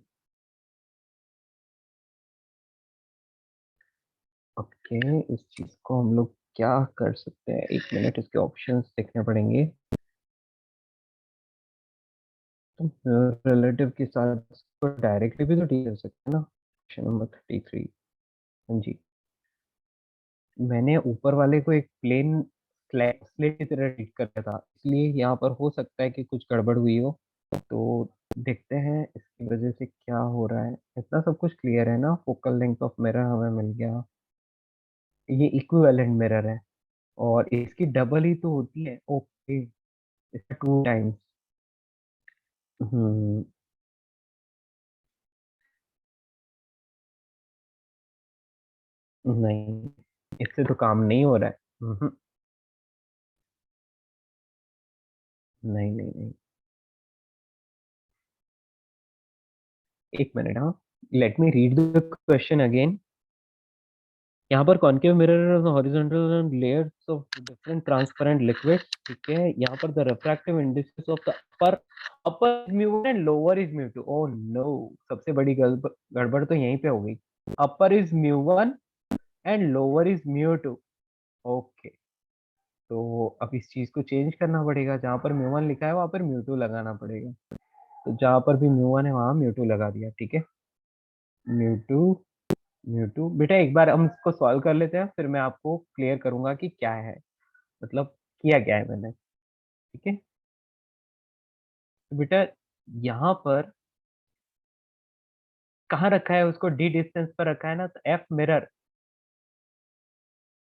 [SPEAKER 1] ओके, इस चीज को हम लोग क्या कर सकते हैं, एक मिनट, इसके ऑप्शंस देखने पड़ेंगे। रिलेटिव के साथ डायरेक्टली भी तो डील कर सकते हैं ना। Question number 33। हाँ जी, मैंने ऊपर वाले को एक प्लेन स्लेट की तरह ट्रीट कर दिया था, इसलिए यहाँ पर हो सकता है कि कुछ गड़बड़ हुई हो। तो देखते हैं इसकी वजह से क्या हो रहा है। इतना सब कुछ क्लियर है ना, फोकल लेंथ ऑफ मिरर हमें मिल गया, ये इक्विवेलेंट मिरर है और इसकी डबल ही तो होती है। ओके, इसका 2 टाइम्स। हम्म नहीं, इससे तो काम नहीं हो रहा है। नहीं नहीं नहीं, एक मिनट, हाँ, let me read the question again. यहाँ पर concave mirror horizontal layers of different transparent liquid. ठीक है, यहाँ पर the refractive indices of the upper upper is mu and lower is mu two. Oh no, सबसे बड़ी गड़बड़ तो यहीं पे हो गई। Upper is mu one and lower is mu two. Okay, तो अब इस चीज को चेंज करना पड़ेगा, जहाँ पर म्यू वन लिखा है वहां पर म्यू टू लगाना पड़ेगा। तो जहाँ पर भी म्यू वन है वहां म्यू टू लगा दिया। ठीक है, म्यू टू, म्यू टू। बेटा एक बार हम इसको सॉल्व कर लेते हैं, फिर मैं आपको क्लियर करूंगा कि क्या है, मतलब किया क्या है मैंने। ठीक है, तो बेटा यहाँ पर कहाँ रखा है, उसको डी डिस्टेंस पर रखा है ना, तो एफ मिरर,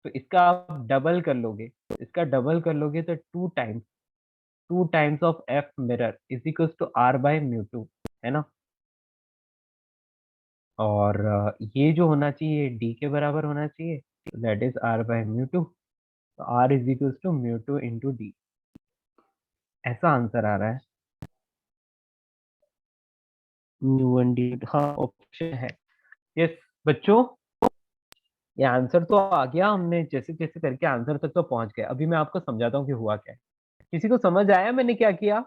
[SPEAKER 1] तो इसका आप डबल कर लोगे, इसका डबल कर लोगे तो 2 times of f mirror is equal to r by mu two, है ना। और ये जो होना चाहिए डी के बराबर होना चाहिए, that is r by mu two. तो r is equal to mu two into d, ऐसा आंसर आ रहा है। म्यू वन डी, हाँ ऑप्शन है। यस बच्चों, ये आंसर तो आ गया, हमने जैसे जैसे करके आंसर तक तो पहुंच गए। अभी मैं आपको समझाता हूँ कि हुआ क्या है। किसी को समझ आया मैंने क्या किया?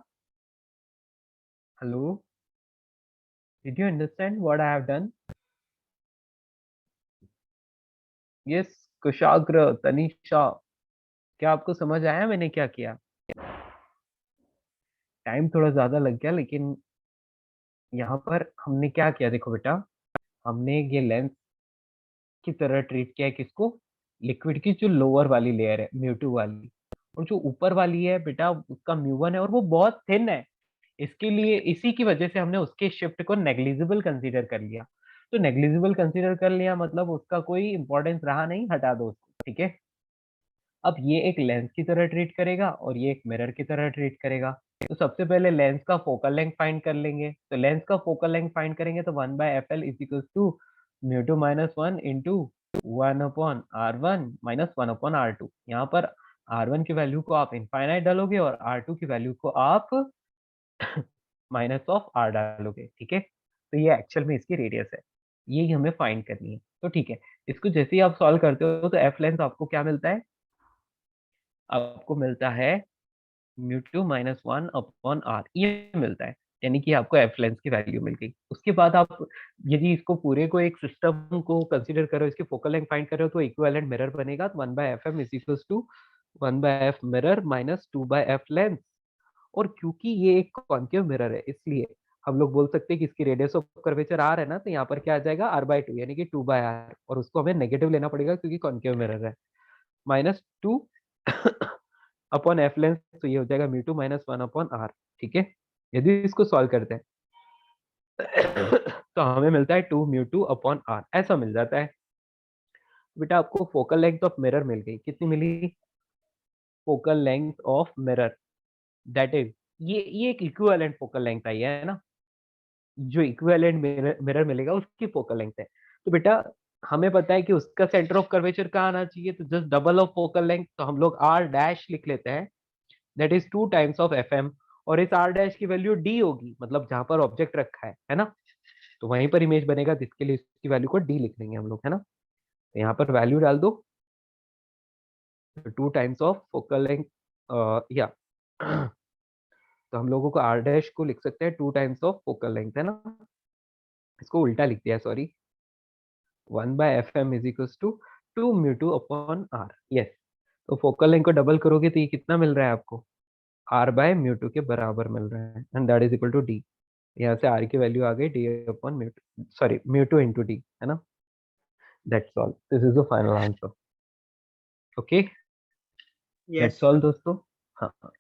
[SPEAKER 1] Hello, did you understand what I have done? Yes, Kushagra, Tanisha, क्या आपको समझ आया मैंने क्या किया? टाइम थोड़ा ज्यादा लग गया, लेकिन यहाँ पर हमने क्या किया, देखो बेटा, हमने ये लेंस की तरह ट्रीट किया है किसको, लिक्विड की जो लोअर वाली लेयर है म्यू टू वाली, और जो ऊपर वाली है बेटा उसका म्यू वन है और वो बहुत थिन है। इसके लिए इसी की वजह से हमने उसके शिफ्ट को नेग्लिजिबल कंसीडर कर लिया। तो नेग्लिजिबल कंसीडर कर लिया मतलब उसका कोई इंपॉर्टेंस रहा नहीं, हटा दो उसको। ठीक है, अब ये एक लेंस की तरह ट्रीट करेगा और ये एक मिरर की तरह ट्रीट करेगा। तो सबसे पहले लेंस का फोकल लेंथ फाइंड कर लेंगे, तो लेंस का फोकल लेंथ फाइंड करेंगे तो 1 by f l is equal to mu two minus one into 1/r1 - 1/r2। यहाँ पर r1 की वैल्यू को आप इनफाइनाइट डालोगे और r2 की वैल्यू को आप माइनस ऑफ r डालोगे। ठीक है, तो ये एक्चुअल में इसकी रेडियस है, यही हमें फाइंड करनी है। तो ठीक है, इसको जैसे ही आप सॉल्व करते हो तो एफ लेंथ आपको क्या मिलता है, आपको मिलता है mu two minus one upon r, ये मिलता है। यानी कि आपको एफ लेंस की वैल्यू मिल गई। उसके बाद आप यदि इसको पूरे को एक सिस्टम को कंसीडर करो, इसकी फोकल लेंथ फाइंड करो, तो इक्विवेलेंट मिरर बनेगा। तो 1 by f m is equals to 1 by f mirror minus 2 by f lens. और क्योंकि ये एक कॉन्केव मिरर है, इसलिए हम लोग बोल सकते हैं कि इसकी रेडियस ऑफ कर्वेचर आर है ना, तो यहाँ पर क्या आ जाएगा आर बाय टू, यानी कि 2 बाय आर, और उसको हमें नेगेटिव लेना पड़ेगा क्योंकि कॉन्केव मिरर है। -2 अपॉन एफ लेंस, तो ये हो जाएगा mu two minus one upon r. ठीक है, यदि इसको सॉल्व करते हैं तो हमें मिलता है 2 म्यू टू अपॉन आर, ऐसा मिल जाता है। बेटा आपको फोकल लेंथ ऑफ मिरर मिल गई, कितनी मिली? Focal length of mirror, that is, ये एक इक्विवेलेंट फोकल लेंथ आई है ना, जो इक्विवेलेंट मिरर मिलेगा उसकी फोकल लेंथ है। तो बेटा हमें पता है कि उसका सेंटर ऑफ कर्वेचर कहाँ आना चाहिए, तो just double of focal length, तो हम लोग आर डैश लिख लेते हैं, that is 2 times of F m, और इस आर डैश की वैल्यू डी होगी, मतलब जहां पर ऑब्जेक्ट रखा है ना, तो वहीं पर इमेज बनेगा, जिसके लिए इसकी वैल्यू को डी लिख लेंगे हम लोग, है ना। तो यहाँ पर वैल्यू डाल दो, 2 टाइम्स ऑफ फोकल लेंथ, या तो हम लोगों को आर डैश को लिख सकते हैं 2 टाइम्स ऑफ फोकल लेंथ, है ना। इसको उल्टा लिख दिया, sorry, 1/fm is equals to 2 mu two upon r, yes. तो फोकल लेंथ को डबल करोगे तो ये कितना मिल रहा है आपको, आर बाय म्यू टू के बराबर मिल रहा है, and that is equal to d. यहाँ से आर की वैल्यू आ गई d upon mu two, sorry mu two into d, है ना। That's all, this is the final answer. Okay,
[SPEAKER 3] yes
[SPEAKER 1] that's all दोस्तों। हाँ,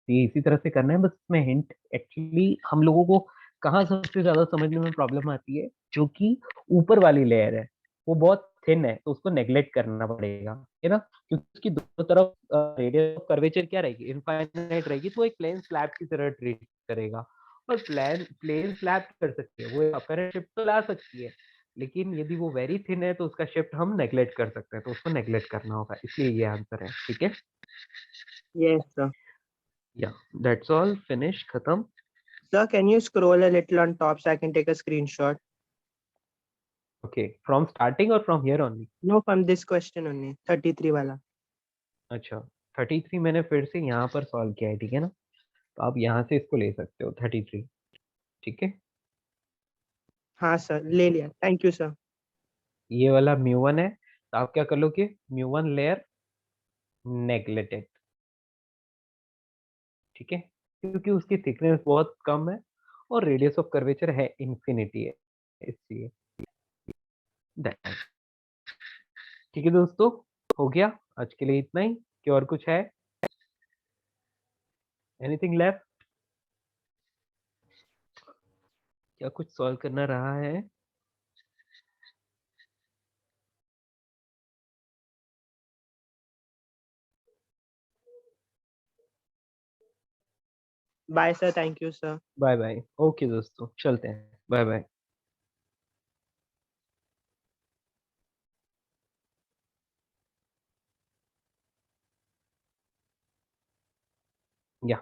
[SPEAKER 1] ये इसी तरह से करना है, बस इसमें हिंट, एक्चुअली हम लोगों को कहाँ सबसे ज्यादा समझने में प्रॉब्लम आती है, जो कि ऊपर वाली लेयर है वो बहुत थिन है, तो उसको नेग्लेक्ट करना पड़ेगा, है ना, क्योंकि उसकी दोनों तरफ रेडियस ऑफ कर्वेचर क्या रहेगी, इनफाइनाइट रहेगी, तो एक प्लेन स्लैब की तरह ट्रीट करेगा। और प्लेन प्लेन स्लैब कर सकती है वो, अपरेंट शिफ्ट तो ला सकती है, लेकिन यदि वो वेरी थिन है तो उसका शिफ्ट हम नेग्लेक्ट कर सकते हैं, तो उसको नेग्लेक्ट करना होगा, इसलिए ये आंसर है, ठीक है।
[SPEAKER 3] yes sir.
[SPEAKER 1] या दैट्स ऑल, फिनिश, खत्म।
[SPEAKER 3] Sir, can you scroll a little on top so I can take a screenshot?
[SPEAKER 1] Okay, from starting or from here only?
[SPEAKER 3] No, from this question only, 33 वाला.
[SPEAKER 1] अच्छा, 33 मैंने फिर से यहाँ पर solve किया है, ठीक है ना, तो आप यहाँ से इसको ले सकते हो 33, ठीक है।
[SPEAKER 3] हाँ सर, ले लिया, थैंक यू सर.
[SPEAKER 1] ये वाला म्यू1 है, तो आप क्या कर लो कि म्यू1 लेयर नेग्लेक्टेड, ठीक है, क्योंकि उसकी थिकनेस बहुत कम है और रेडियस ऑफ कर्वेचर है इन्फिनिटी है, इसलिए। That- ठीक है दोस्तों, हो गया आज के लिए इतना ही, कि और कुछ है, एनीथिंग लेफ्ट, क्या कुछ सॉल्व करना रहा है।
[SPEAKER 3] Bye sir, thank you sir.
[SPEAKER 1] Bye bye, okay दोस्तों, चलते हैं, बाय बाय। या